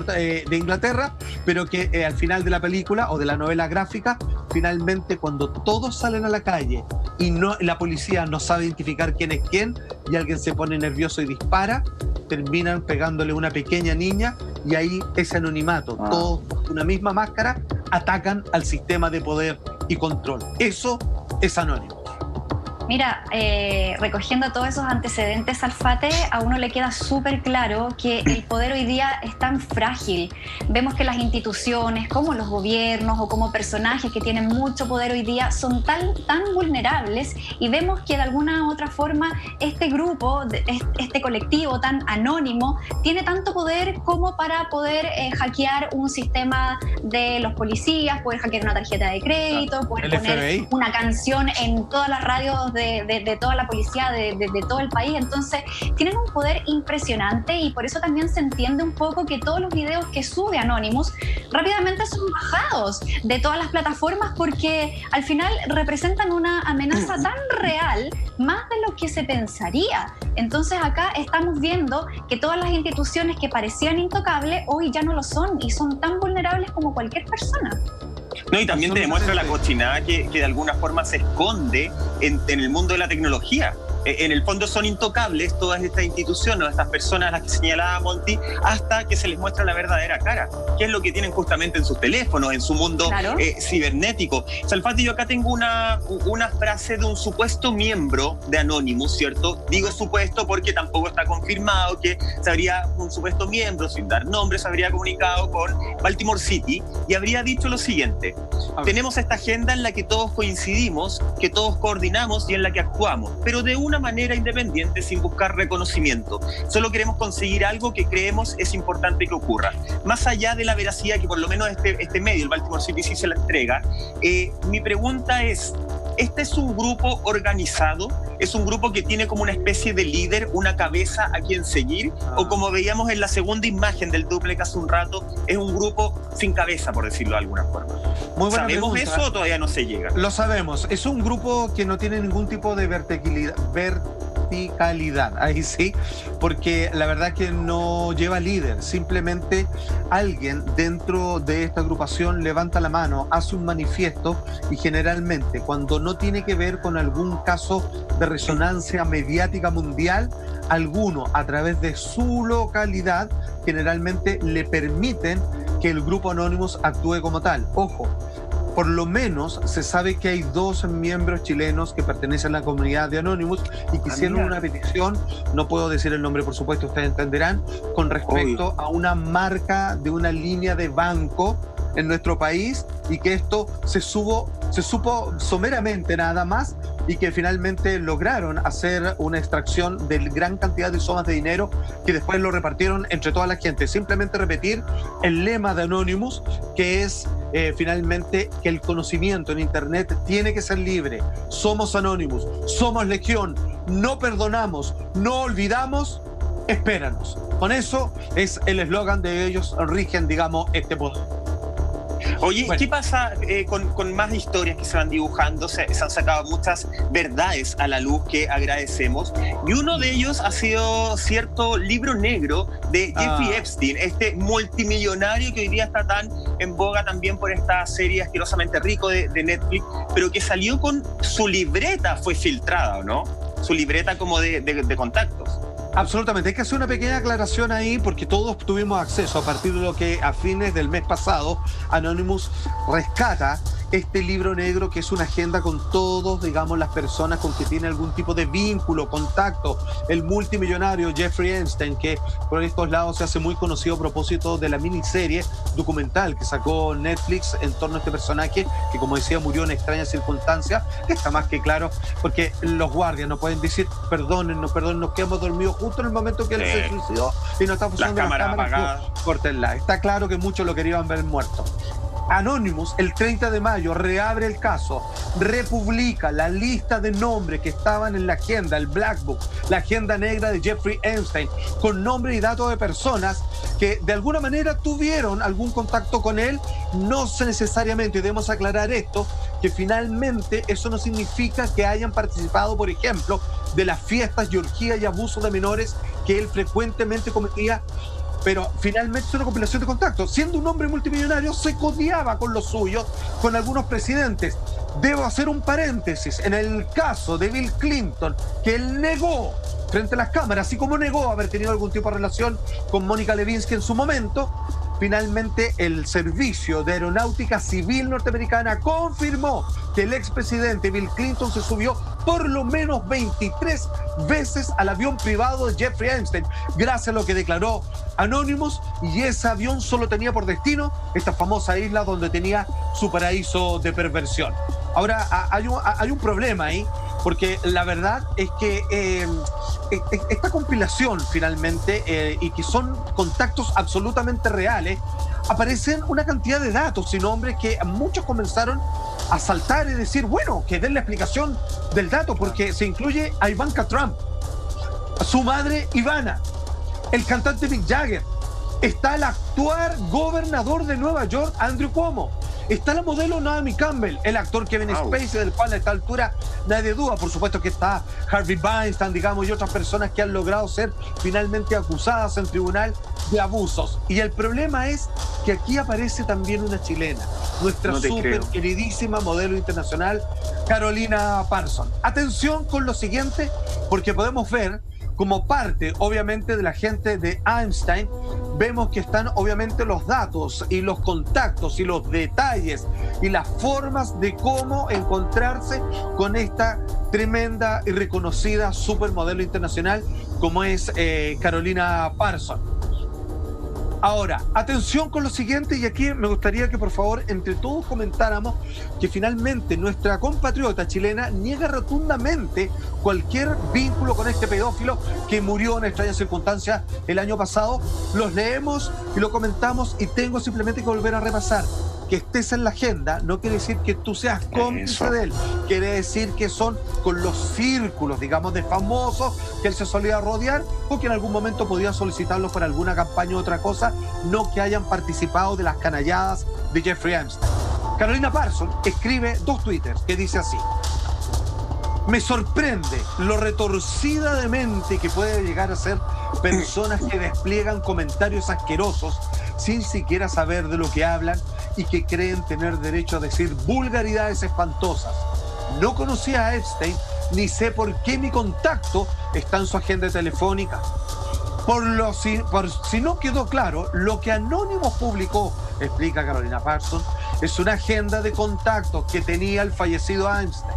de Inglaterra, pero que al final de la película o de la novela gráfica, finalmente cuando todos salen a la calle y la policía no sabe identificar quién es quién y alguien se pone nervioso y dispara, terminan pegándole una pequeña niña y ahí ese anonimato, todos una misma máscara, atacan al sistema de poder y control. Eso es Anónimo. Mira, recogiendo todos esos antecedentes, Alfate, a uno le queda súper claro que el poder hoy día es tan frágil. Vemos que las instituciones, como los gobiernos o como personajes que tienen mucho poder hoy día, son tan vulnerables, y vemos que de alguna u otra forma este grupo, este colectivo tan anónimo, tiene tanto poder como para poder hackear un sistema de los policías, poder hackear una tarjeta de crédito, poder poner FBI, una canción en todas las radios de toda la policía de todo el país. Entonces tienen un poder impresionante, y por eso también se entiende un poco que todos los videos que sube Anonymous rápidamente son bajados de todas las plataformas, porque al final representan una amenaza tan real, más de lo que se pensaría. Entonces acá estamos viendo que todas las instituciones que parecían intocables hoy ya no lo son, y son tan vulnerables como cualquier persona. No, y también te demuestra la cochinada que de alguna forma se esconde en el mundo de la tecnología. En el fondo son intocables todas estas instituciones, estas personas a las que señalaba Monty, hasta que se les muestra la verdadera cara, que es lo que tienen justamente en sus teléfonos, en su mundo cibernético. Salfati, yo acá tengo una frase de un supuesto miembro de Anonymous, ¿cierto? Digo supuesto porque tampoco está confirmado que un supuesto miembro, sin dar nombres, se habría comunicado con Baltimore City y habría dicho lo siguiente: tenemos esta agenda en la que todos coincidimos, que todos coordinamos y en la que actuamos, pero de una una manera independiente sin buscar reconocimiento. Solo queremos conseguir algo que creemos es importante que ocurra. Más allá de la veracidad que por lo menos este medio, el Baltimore City, sí se la entrega, mi pregunta es, ¿este es un grupo organizado? ¿Es un grupo que tiene como una especie de líder, una cabeza a quien seguir? ¿O como veíamos en la segunda imagen del dúplex hace un rato, es un grupo sin cabeza, por decirlo de alguna forma? Muy buena ¿Sabemos pregunta. eso o todavía no se llega? Lo sabemos. Es un grupo que no tiene ningún tipo de verticalidad, ahí sí, porque la verdad que no lleva líder. Simplemente alguien dentro de esta agrupación levanta la mano, hace un manifiesto y generalmente cuando no tiene que ver con algún caso de resonancia mediática mundial, alguno a través de su localidad generalmente le permiten que el grupo Anonymous actúe como tal. Ojo, por lo menos se sabe que hay 2 miembros chilenos que pertenecen a la comunidad de Anonymous y que hicieron una petición, no puedo decir el nombre por supuesto, ustedes entenderán, con respecto a una marca de una línea de banco en nuestro país, y que esto se supo someramente nada más, y que finalmente lograron hacer una extracción de gran cantidad de sumas de dinero que después lo repartieron entre toda la gente. Simplemente repetir el lema de Anonymous, que es finalmente que el conocimiento en Internet tiene que ser libre. Somos Anonymous, somos Legión, no perdonamos, no olvidamos, espéranos. Con eso es el eslogan de ellos, rigen, digamos, este poder. Oye, Bueno. ¿qué pasa con más historias que se van dibujando? Se han sacado muchas verdades a la luz que agradecemos. Y uno de ellos ha sido cierto libro negro de Jeffrey Epstein, este multimillonario que hoy día está tan en boga también por esta serie Asquerosamente Rico de Netflix, pero que salió con su libreta, fue filtrada, ¿o no? Su libreta como de contactos. Absolutamente, hay que hacer una pequeña aclaración ahí porque todos tuvimos acceso a partir de lo que a fines del mes pasado Anonymous rescata este libro negro, que es una agenda con todos, digamos, las personas con que tiene algún tipo de vínculo, contacto. El multimillonario Jeffrey Epstein, que por estos lados se hace muy conocido a propósito de la miniserie documental que sacó Netflix en torno a este personaje, que como decía murió en extrañas circunstancias, que está más que claro, porque los guardias no pueden decir perdónennos, nos quedamos dormidos justo en el momento que él se suicidó y no está funcionando las cámaras apagadas. Córtenla. Está claro que muchos lo querían ver muerto. Anonymous, el 30 de mayo, reabre el caso, republica la lista de nombres que estaban en la agenda, el Black Book, la agenda negra de Jeffrey Epstein, con nombre y datos de personas que de alguna manera tuvieron algún contacto con él. No necesariamente, y debemos aclarar esto, que finalmente eso no significa que hayan participado, por ejemplo, de las fiestas y orgías y abusos de menores que él frecuentemente cometía. Pero finalmente es una compilación de contactos. Siendo un hombre multimillonario, se codeaba con los suyos, con algunos presidentes. Debo hacer un paréntesis. En el caso de Bill Clinton, que él negó frente a las cámaras, así como negó haber tenido algún tipo de relación con Mónica Lewinsky en su momento, finalmente el Servicio de Aeronáutica Civil norteamericana confirmó que el expresidente Bill Clinton se subió por lo menos 23 veces al avión privado de Jeffrey Epstein, gracias a lo que declaró Anonymous, y ese avión solo tenía por destino esta famosa isla donde tenía su paraíso de perversión. Ahora, hay un problema ahí, porque la verdad es que esta compilación finalmente, y que son contactos absolutamente reales, aparecen una cantidad de datos y nombres que muchos comenzaron a saltar y decir, bueno, que den la explicación del dato, porque se incluye a Ivanka Trump, a su madre Ivana, el cantante Mick Jagger, está el actual gobernador de Nueva York, Andrew Cuomo, está la modelo Naomi Campbell, el actor Kevin Spacey, del cual a esta altura nadie duda. Por supuesto que está Harvey Weinstein, digamos, y otras personas que han logrado ser finalmente acusadas en tribunal de abusos. Y el problema es que aquí aparece también una chilena, nuestra súper queridísima modelo internacional, Carolina Parsons. Atención con lo siguiente, porque podemos ver como parte, obviamente, de la gente de Epstein, vemos que están, obviamente, los datos y los contactos y los detalles y las formas de cómo encontrarse con esta tremenda y reconocida supermodelo internacional como es Carolina Parsons. Ahora, atención con lo siguiente, y aquí me gustaría que por favor entre todos comentáramos que finalmente nuestra compatriota chilena niega rotundamente cualquier vínculo con este pedófilo que murió en extrañas circunstancias el año pasado. Los leemos y lo comentamos, y tengo simplemente que volver a repasar. Que estés en la agenda no quiere decir que tú seas cómplice de él, quiere decir que son con los círculos, digamos, de famosos que él se solía rodear, o que en algún momento podía solicitarlos para alguna campaña u otra cosa, no que hayan participado de las canalladas de Jeffrey Epstein. Carolina Parsons escribe 2 twitters que dice así: me sorprende lo retorcida de mente que puede llegar a ser personas que despliegan comentarios asquerosos sin siquiera saber de lo que hablan y que creen tener derecho a decir vulgaridades espantosas. No conocía a Epstein, ni sé por qué mi contacto está en su agenda telefónica. Por si no quedó claro, lo que Anonymous publicó, explica Carolina Parsons, es una agenda de contactos que tenía el fallecido Epstein,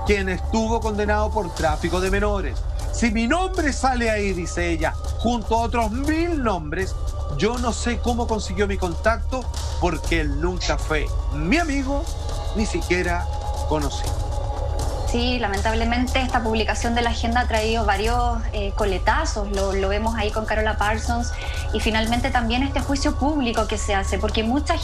quien estuvo condenado por tráfico de menores. Si mi nombre sale ahí, dice ella, junto a otros 1000 nombres, yo no sé cómo consiguió mi contacto, porque él nunca fue mi amigo, ni siquiera conocido. Sí, lamentablemente esta publicación de la agenda ha traído varios coletazos, lo vemos ahí con Carola Parsons, y finalmente también este juicio público que se hace, porque muchas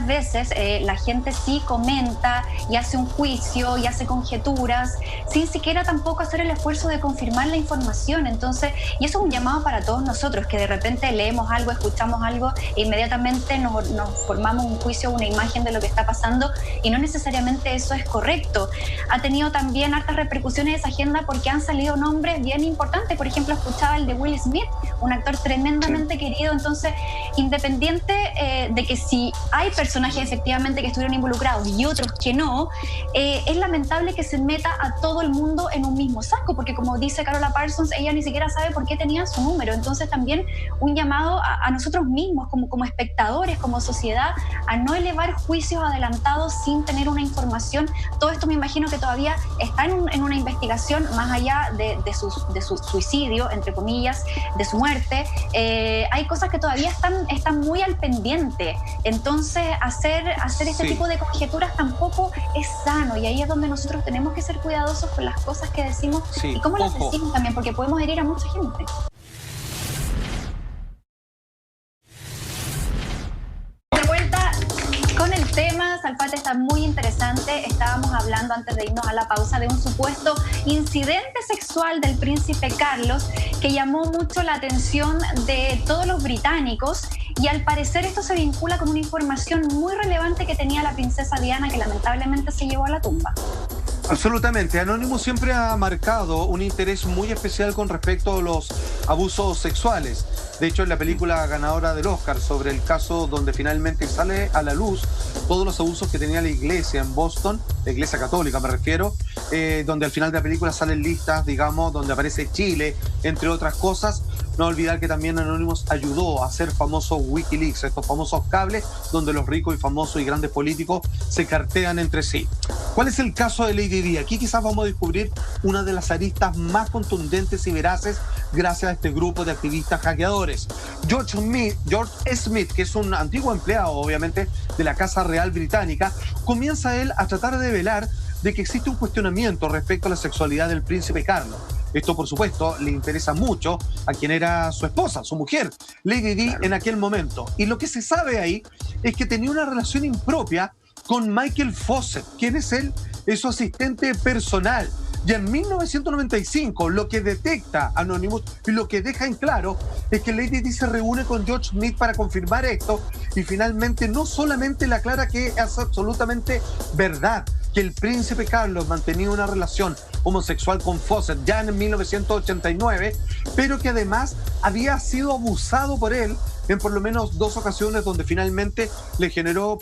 veces la gente sí comenta y hace un juicio y hace conjeturas, sin siquiera tampoco hacer el esfuerzo de confirmar la información. Entonces, y eso es un llamado para todos nosotros, que de repente leemos algo, escuchamos algo e inmediatamente nos formamos un juicio, una imagen de lo que está pasando, y no necesariamente eso es correcto. Ha tenido también hartas repercusiones esa agenda porque han salido nombres bien importantes. Por ejemplo, escuchaba el de Will Smith, un actor tremendamente querido. Entonces, independiente de que si hay personajes efectivamente que estuvieron involucrados y otros que no, es lamentable que se meta a todo el mundo en un mismo saco, porque como dice Carola Parsons, ella ni siquiera sabe por qué tenían su número. Entonces también un llamado a nosotros mismos como espectadores, como sociedad, a no elevar juicios adelantados sin tener una información. Todo esto me imagino que todavía está en una investigación, más allá de su suicidio, entre comillas, de su muerte. Hay cosas que todavía están muy al pendiente. Entonces hacer este tipo de conjeturas tampoco es sano, y ahí es donde nosotros tenemos que ser cuidadosos con las cosas que decimos y cómo las decimos también, porque podemos herir a mucha gente. Tema, Salfate, está muy interesante. Estábamos hablando antes de irnos a la pausa de un supuesto incidente sexual del príncipe Carlos que llamó mucho la atención de todos los británicos, y al parecer esto se vincula con una información muy relevante que tenía la princesa Diana, que lamentablemente se llevó a la tumba. Absolutamente. Anonymous siempre ha marcado un interés muy especial con respecto a los abusos sexuales. De hecho, en la película ganadora del Oscar sobre el caso donde finalmente sale a la luz todos los abusos que tenía la iglesia en Boston, la iglesia católica me refiero, donde al final de la película salen listas, digamos, donde aparece Chile, entre otras cosas. No olvidar que también Anonymous ayudó a hacer famosos Wikileaks, estos famosos cables donde los ricos y famosos y grandes políticos se cartean entre sí. ¿Cuál es el caso de Lady Di? Aquí quizás vamos a descubrir una de las aristas más contundentes y veraces gracias a este grupo de activistas hackeadores. George Smith, que es un antiguo empleado, obviamente, de la Casa Real Británica, comienza él a tratar de velar de que existe un cuestionamiento respecto a la sexualidad del príncipe Carlos. Esto, por supuesto, le interesa mucho a quien era su esposa, su mujer, Lady Di, en aquel momento. Y lo que se sabe ahí es que tenía una relación impropia con Michael Fawcett. ¿Quién es él? Es su asistente personal. Y en 1995, lo que detecta Anonymous y lo que deja en claro es que Lady Di se reúne con George Smith para confirmar esto, y finalmente no solamente le aclara que es absolutamente verdad que el príncipe Carlos mantenía una relación homosexual con Fawcett ya en 1989, pero que además había sido abusado por él en por lo menos 2 ocasiones, donde finalmente le generó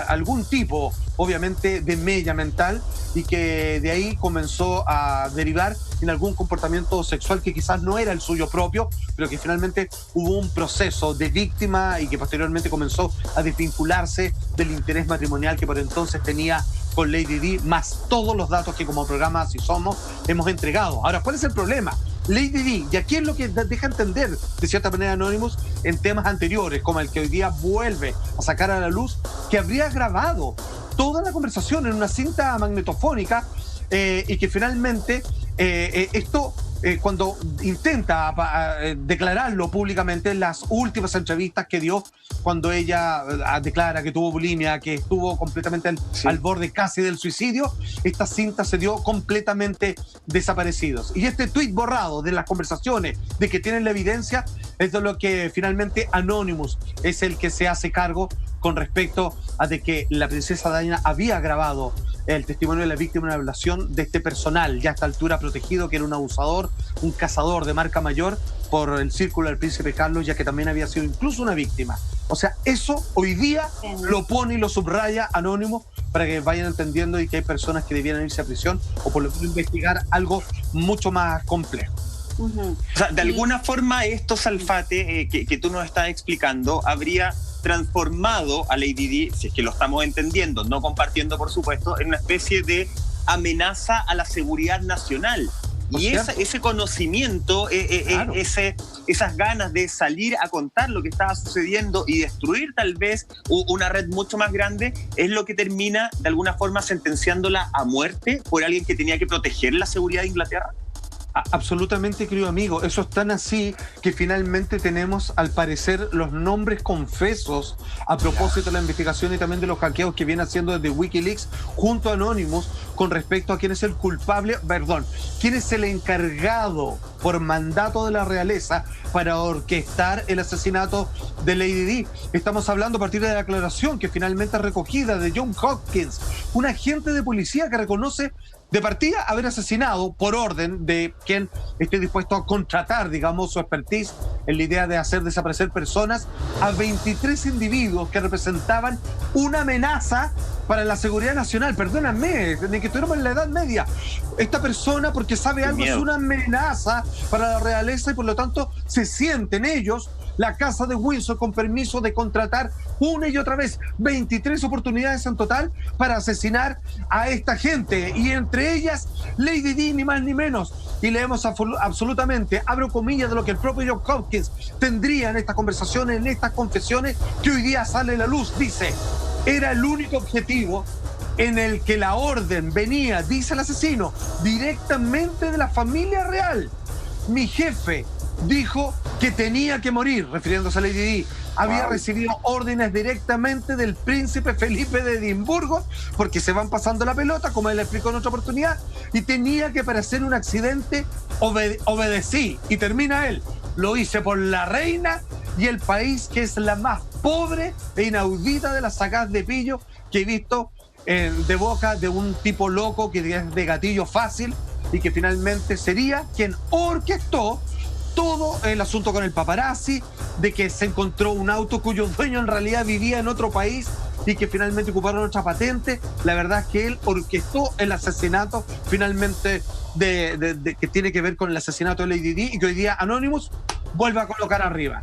algún tipo, obviamente, de mella mental, y que de ahí comenzó a derivar en algún comportamiento sexual que quizás no era el suyo propio, pero que finalmente hubo un proceso de víctima y que posteriormente comenzó a desvincularse del interés matrimonial que por entonces tenía con Lady Di, más todos los datos que como programa Así Somos hemos entregado. Ahora, ¿cuál es el problema? Lady Di, y aquí es lo que deja entender, de cierta manera, Anonymous, en temas anteriores, como el que hoy día vuelve a sacar a la luz, que habría grabado toda la conversación en una cinta magnetofónica y que finalmente esto... cuando intenta declararlo públicamente en las últimas entrevistas que dio cuando ella declara que tuvo bulimia, que estuvo completamente al borde casi del suicidio, esta cinta se dio completamente desaparecidos. Y este tuit borrado de las conversaciones, de que tienen la evidencia, es de lo que finalmente Anonymous es el que se hace cargo con respecto a de que la princesa Diana había grabado el testimonio de la víctima de una violación de este personal, ya a esta altura protegido, que era un abusador, un cazador de marca mayor por el círculo del príncipe Carlos, ya que también había sido incluso una víctima. O sea, eso hoy día lo pone y lo subraya Anónimo para que vayan entendiendo y que hay personas que debieran irse a prisión o por lo menos investigar algo mucho más complejo. O sea, de alguna forma esto, Salfate, que tú nos estás explicando, habría transformado a Lady Di, si es que lo estamos entendiendo, no compartiendo por supuesto, en una especie de amenaza a la seguridad nacional. Y ese conocimiento, claro, esas ganas de salir a contar lo que estaba sucediendo y destruir tal vez una red mucho más grande, es lo que termina de alguna forma sentenciándola a muerte por alguien que tenía que proteger la seguridad de Inglaterra. Absolutamente, querido amigo. Eso es tan así que finalmente tenemos, al parecer, los nombres confesos a propósito de la investigación y también de los hackeos que viene haciendo desde Wikileaks junto a Anonymous con respecto a quién es el culpable, quién es el encargado por mandato de la realeza para orquestar el asesinato de Lady Di. Estamos hablando a partir de la declaración que finalmente es recogida de John Hopkins, un agente de policía que reconoce de partida haber asesinado por orden de quien esté dispuesto a contratar, digamos, su expertise en la idea de hacer desaparecer personas, a 23 individuos que representaban una amenaza para la seguridad nacional. Perdóname, ni que estuviéramos en la Edad Media. Esta persona, porque sabe algo, es una amenaza para la realeza y por lo tanto se sienten ellos, la Casa de Windsor, con permiso de contratar una y otra vez 23 oportunidades en total para asesinar a esta gente, y entre ellas Lady Di, ni más ni menos. Y leemos absolutamente, abro comillas, de lo que el propio John Hopkins tendría en estas conversaciones, en estas confesiones que hoy día sale a la luz. Dice: era el único objetivo en el que la orden venía, dice el asesino, directamente de la familia real. Mi jefe dijo que tenía que morir, refiriéndose a Lady Di. Había recibido órdenes directamente del príncipe Felipe de Edimburgo, porque se van pasando la pelota, como él explicó en otra oportunidad, y tenía que parecer un accidente, obedecí. Y termina él: lo hice por la reina y el país, que es la más pobre e inaudita de las sacadas de pillo que he visto de boca de un tipo loco que es de gatillo fácil y que finalmente sería quien orquestó todo el asunto con el paparazzi, de que se encontró un auto cuyo dueño en realidad vivía en otro país y que finalmente ocuparon otra patente. La verdad es que él orquestó el asesinato finalmente que tiene que ver con el asesinato de Lady Di, y que hoy día Anonymous vuelve a colocar arriba.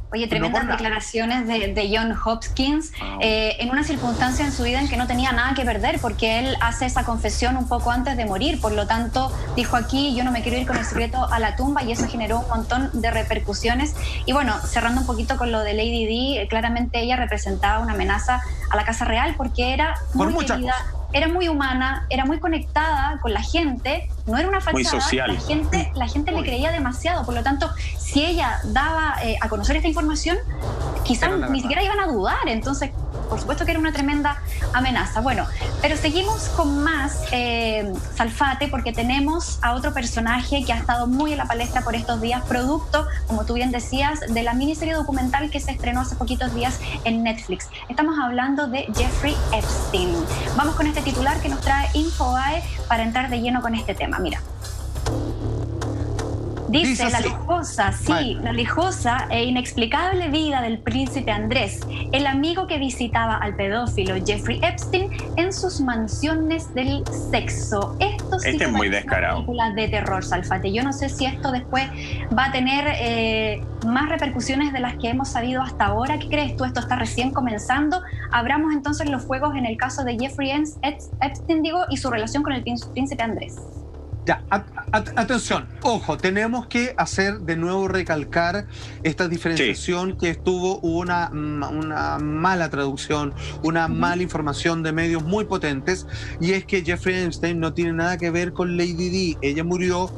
Oye, tremendas declaraciones de John Hopkins en una circunstancia en su vida en que no tenía nada que perder, porque él hace esa confesión un poco antes de morir. Por lo tanto, dijo aquí: yo no me quiero ir con el secreto a la tumba, y eso generó un montón de repercusiones. Y bueno, cerrando un poquito con lo de Lady Di, claramente ella representaba una amenaza a la Casa Real porque era muy querida, era muy humana, era muy conectada con la gente, no era una fachada, muy social. La gente le creía demasiado. Por lo tanto, si ella daba a conocer esta información, quizás ni siquiera iban a dudar. Entonces, por supuesto que era una tremenda amenaza. Bueno, pero seguimos con más, Salfate, porque tenemos a otro personaje que ha estado muy en la palestra por estos días, producto, como tú bien decías, de la miniserie documental que se estrenó hace poquitos días en Netflix. Estamos hablando de Jeffrey Epstein. Vamos con este titular que nos trae Infobae para entrar de lleno con este tema. Mira. Dice la lujosa e inexplicable vida del príncipe Andrés, el amigo que visitaba al pedófilo Jeffrey Epstein en sus mansiones del sexo. Esto sí es muy descarado. Películas de terror, Salfate. Yo no sé si esto después va a tener más repercusiones de las que hemos sabido hasta ahora. ¿Qué crees tú? Esto está recién comenzando. Abramos entonces los fuegos en el caso de Jeffrey Epstein, y su relación con el príncipe Andrés. Ya, atención, ojo, tenemos que hacer de nuevo recalcar esta diferenciación que hubo una mala traducción, una mala información de medios muy potentes, y es que Jeffrey Epstein no tiene nada que ver con Lady Di. Ella murió,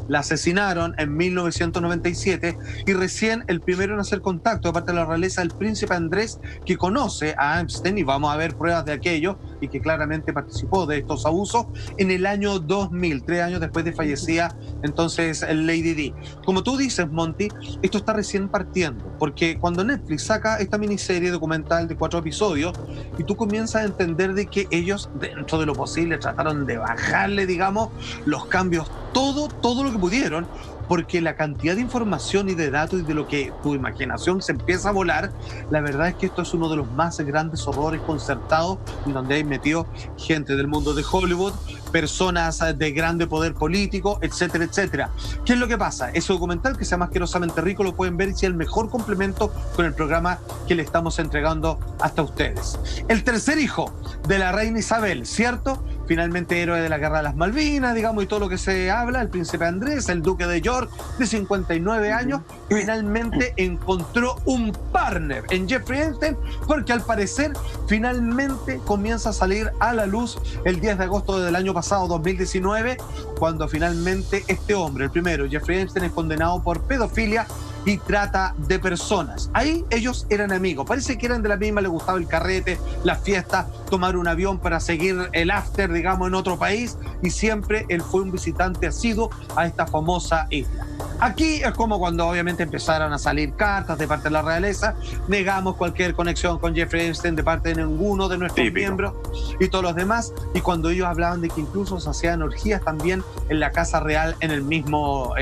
la asesinaron en 1997 y recién el primero en hacer contacto de parte de la realeza, el príncipe Andrés, que conoce a Epstein, y vamos a ver pruebas de aquello, y que claramente participó de estos abusos en el año 2000, 3 años después de fallecida entonces Lady Di. Como tú dices, Monty, esto está recién partiendo, porque cuando Netflix saca esta miniserie documental de 4 episodios y tú comienzas a entender de que ellos, dentro de lo posible, trataron de bajarle, digamos, los cambios, todo lo que pudieron, porque la cantidad de información y de datos y de lo que tu imaginación se empieza a volar, la verdad es que esto es uno de los más grandes horrores concertados, donde hay metido gente del mundo de Hollywood, personas de grande poder político, etcétera, etcétera. ¿Qué es lo que pasa? Ese documental, que se llama Asquerosamente Rico, lo pueden ver, y es el mejor complemento con el programa que le estamos entregando hasta ustedes. El tercer hijo de la reina Isabel, ¿cierto? Finalmente héroe de la Guerra de las Malvinas, digamos, y todo lo que se habla, el príncipe Andrés, el duque de York, de 59 años, finalmente encontró un partner en Jeffrey Epstein, porque al parecer finalmente comienza a salir a la luz el 10 de agosto del año pasado, 2019, cuando finalmente este hombre, el primero, Jeffrey Epstein, es condenado por pedofilia y trata de personas. Ahí ellos eran amigos, parece que eran de la misma, les gustaba el carrete, las fiestas, tomar un avión para seguir el after, digamos, en otro país, y siempre él fue un visitante asiduo a esta famosa isla. Aquí es como cuando obviamente empezaron a salir cartas de parte de la realeza, negamos cualquier conexión con Jeffrey Epstein de parte de ninguno de nuestros miembros y todos los demás, y cuando ellos hablaban de que incluso se hacían orgías también en la Casa Real en el mismo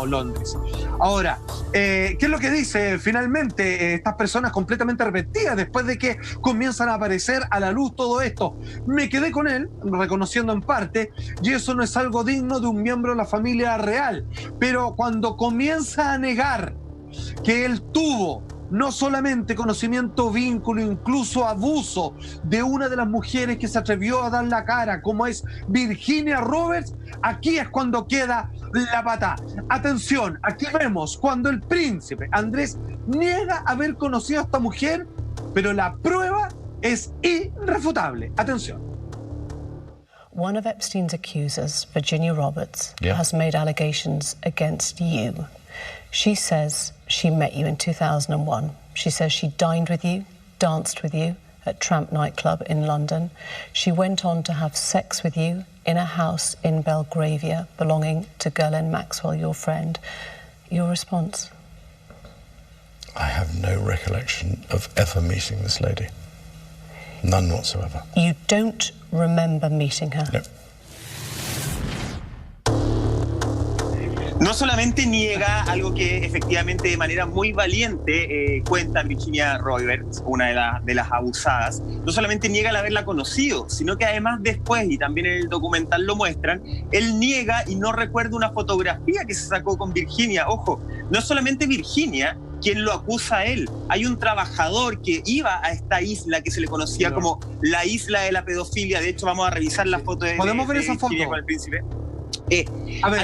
Londres. Ahora, ¿qué es lo que dice finalmente estas personas completamente arrepentidas después de que comienzan a aparecer a la luz todo esto? Me quedé con él, reconociendo en parte, y eso no es algo digno de un miembro de la familia real, pero cuando comienza a negar que él tuvo no solamente conocimiento, vínculo, incluso abuso de una de las mujeres que se atrevió a dar la cara, como es Virginia Roberts, aquí es cuando queda la pata. Atención, aquí vemos cuando el príncipe Andrés niega haber conocido a esta mujer, pero la prueba es irrefutable. Atención. One of Epstein's accusers, Virginia Roberts, has made allegations against you. She says she met you in 2001. She says she dined with you, danced with you at Tramp nightclub in London. She went on to have sex with you in a house in Belgravia belonging to Ghislaine Maxwell, your friend. Your response? I have no recollection of ever meeting this lady. None whatsoever. You don't remember meeting her? No. No solamente niega algo que efectivamente de manera muy valiente cuenta Virginia Roberts, una de las abusadas, no solamente niega el haberla conocido, sino que además después, y también en el documental lo muestran, él niega y no recuerda una fotografía que se sacó con Virginia. Ojo, no es solamente Virginia quien lo acusa a él. Hay un trabajador que iba a esta isla que se le conocía como la isla de la pedofilia. De hecho, vamos a revisar la foto de ¿Podemos ver esa foto con el príncipe? A ver,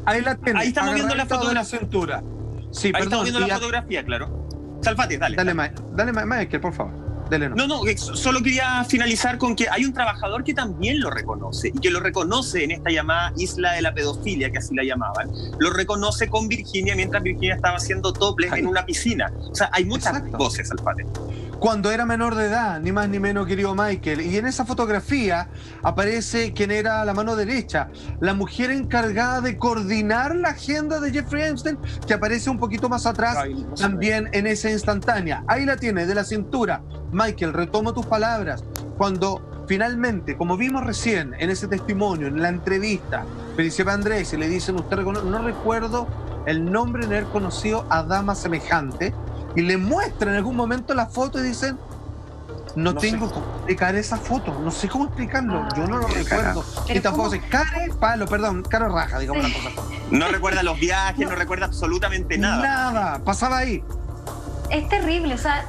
ahí la tiene. Ahí estamos viendo la foto de la cintura. Sí, ahí estamos viendo la fotografía, claro. Salfate, dale. Dale, Michael, por favor. Dale, no, solo quería finalizar con que hay un trabajador que también lo reconoce, y que lo reconoce en esta llamada isla de la pedofilia, que así la llamaban. Lo reconoce con Virginia mientras Virginia estaba haciendo topless en una piscina. O sea, hay muchas voces, Salfate. Cuando era menor de edad, ni más ni menos, querido Michael. Y en esa fotografía aparece quien era la mano derecha, la mujer encargada de coordinar la agenda de Jeffrey Epstein, que aparece un poquito más atrás, también en esa instantánea. Ahí la tiene, de la cintura. Michael, retomo tus palabras. Cuando finalmente, como vimos recién en ese testimonio, en la entrevista, Príncipe Andrés, y le dicen, usted no recuerdo el nombre de haber conocido a dama semejante, y le muestran en algún momento la foto y dicen, no tengo cómo explicar esa foto, no sé cómo explicarlo, yo no lo recuerdo. Y tampoco sé, caro raja, digamos una cosa. No recuerda los viajes, no recuerda absolutamente nada. Nada, pasaba ahí. Es terrible, o sea,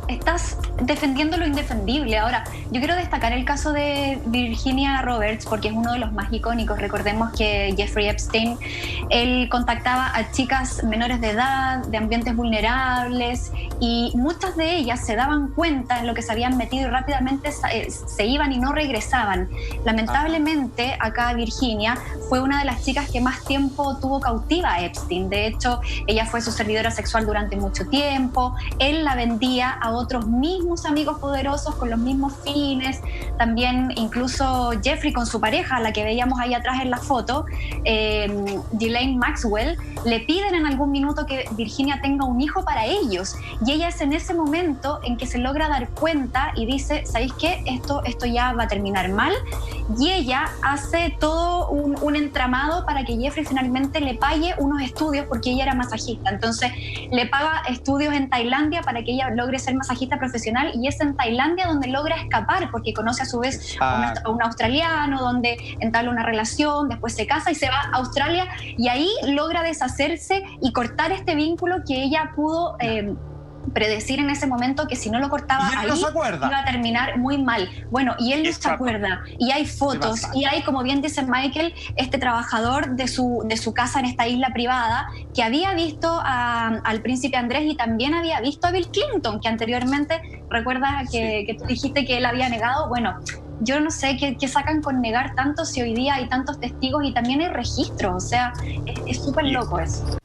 estás defendiendo lo indefendible. Ahora, yo quiero destacar el caso de Virginia Roberts porque es uno de los más icónicos. Recordemos que Jeffrey Epstein, él contactaba a chicas menores de edad, de ambientes vulnerables, y muchas de ellas se daban cuenta en lo que se habían metido y rápidamente se iban y no regresaban. Lamentablemente, acá Virginia fue una de las chicas que más tiempo tuvo cautiva a Epstein. De hecho, ella fue su servidora sexual durante mucho tiempo. Él la vendía a otros mismos amigos poderosos con los mismos fines. También incluso Jeffrey con su pareja, la que veíamos ahí atrás en la foto, Ghislaine Maxwell, le piden en algún minuto que Virginia tenga un hijo para ellos. Y ella es en ese momento en que se logra dar cuenta y dice, ¿sabéis qué? Esto ya va a terminar mal. Y ella hace todo un entramado para que Jeffrey finalmente le pague unos estudios, porque ella era masajista. Entonces le paga estudios en Tailandia para que ella logre ser masajista profesional, y es en Tailandia donde logra escapar, porque conoce a su vez a un australiano, donde entabla una relación, después se casa y se va a Australia, y ahí logra deshacerse y cortar este vínculo que ella pudo predecir en ese momento, que si no lo cortaba ahí iba a terminar muy mal. Bueno, y él no se acuerda, y hay fotos, y hay, como bien dice Michael, este trabajador de su casa en esta isla privada que había visto al príncipe Andrés y también había visto a Bill Clinton, que anteriormente, ¿recuerdas que tú dijiste que él había negado? Bueno, yo no sé qué sacan con negar tanto si hoy día hay tantos testigos y también hay registros. O sea, es súper loco eso.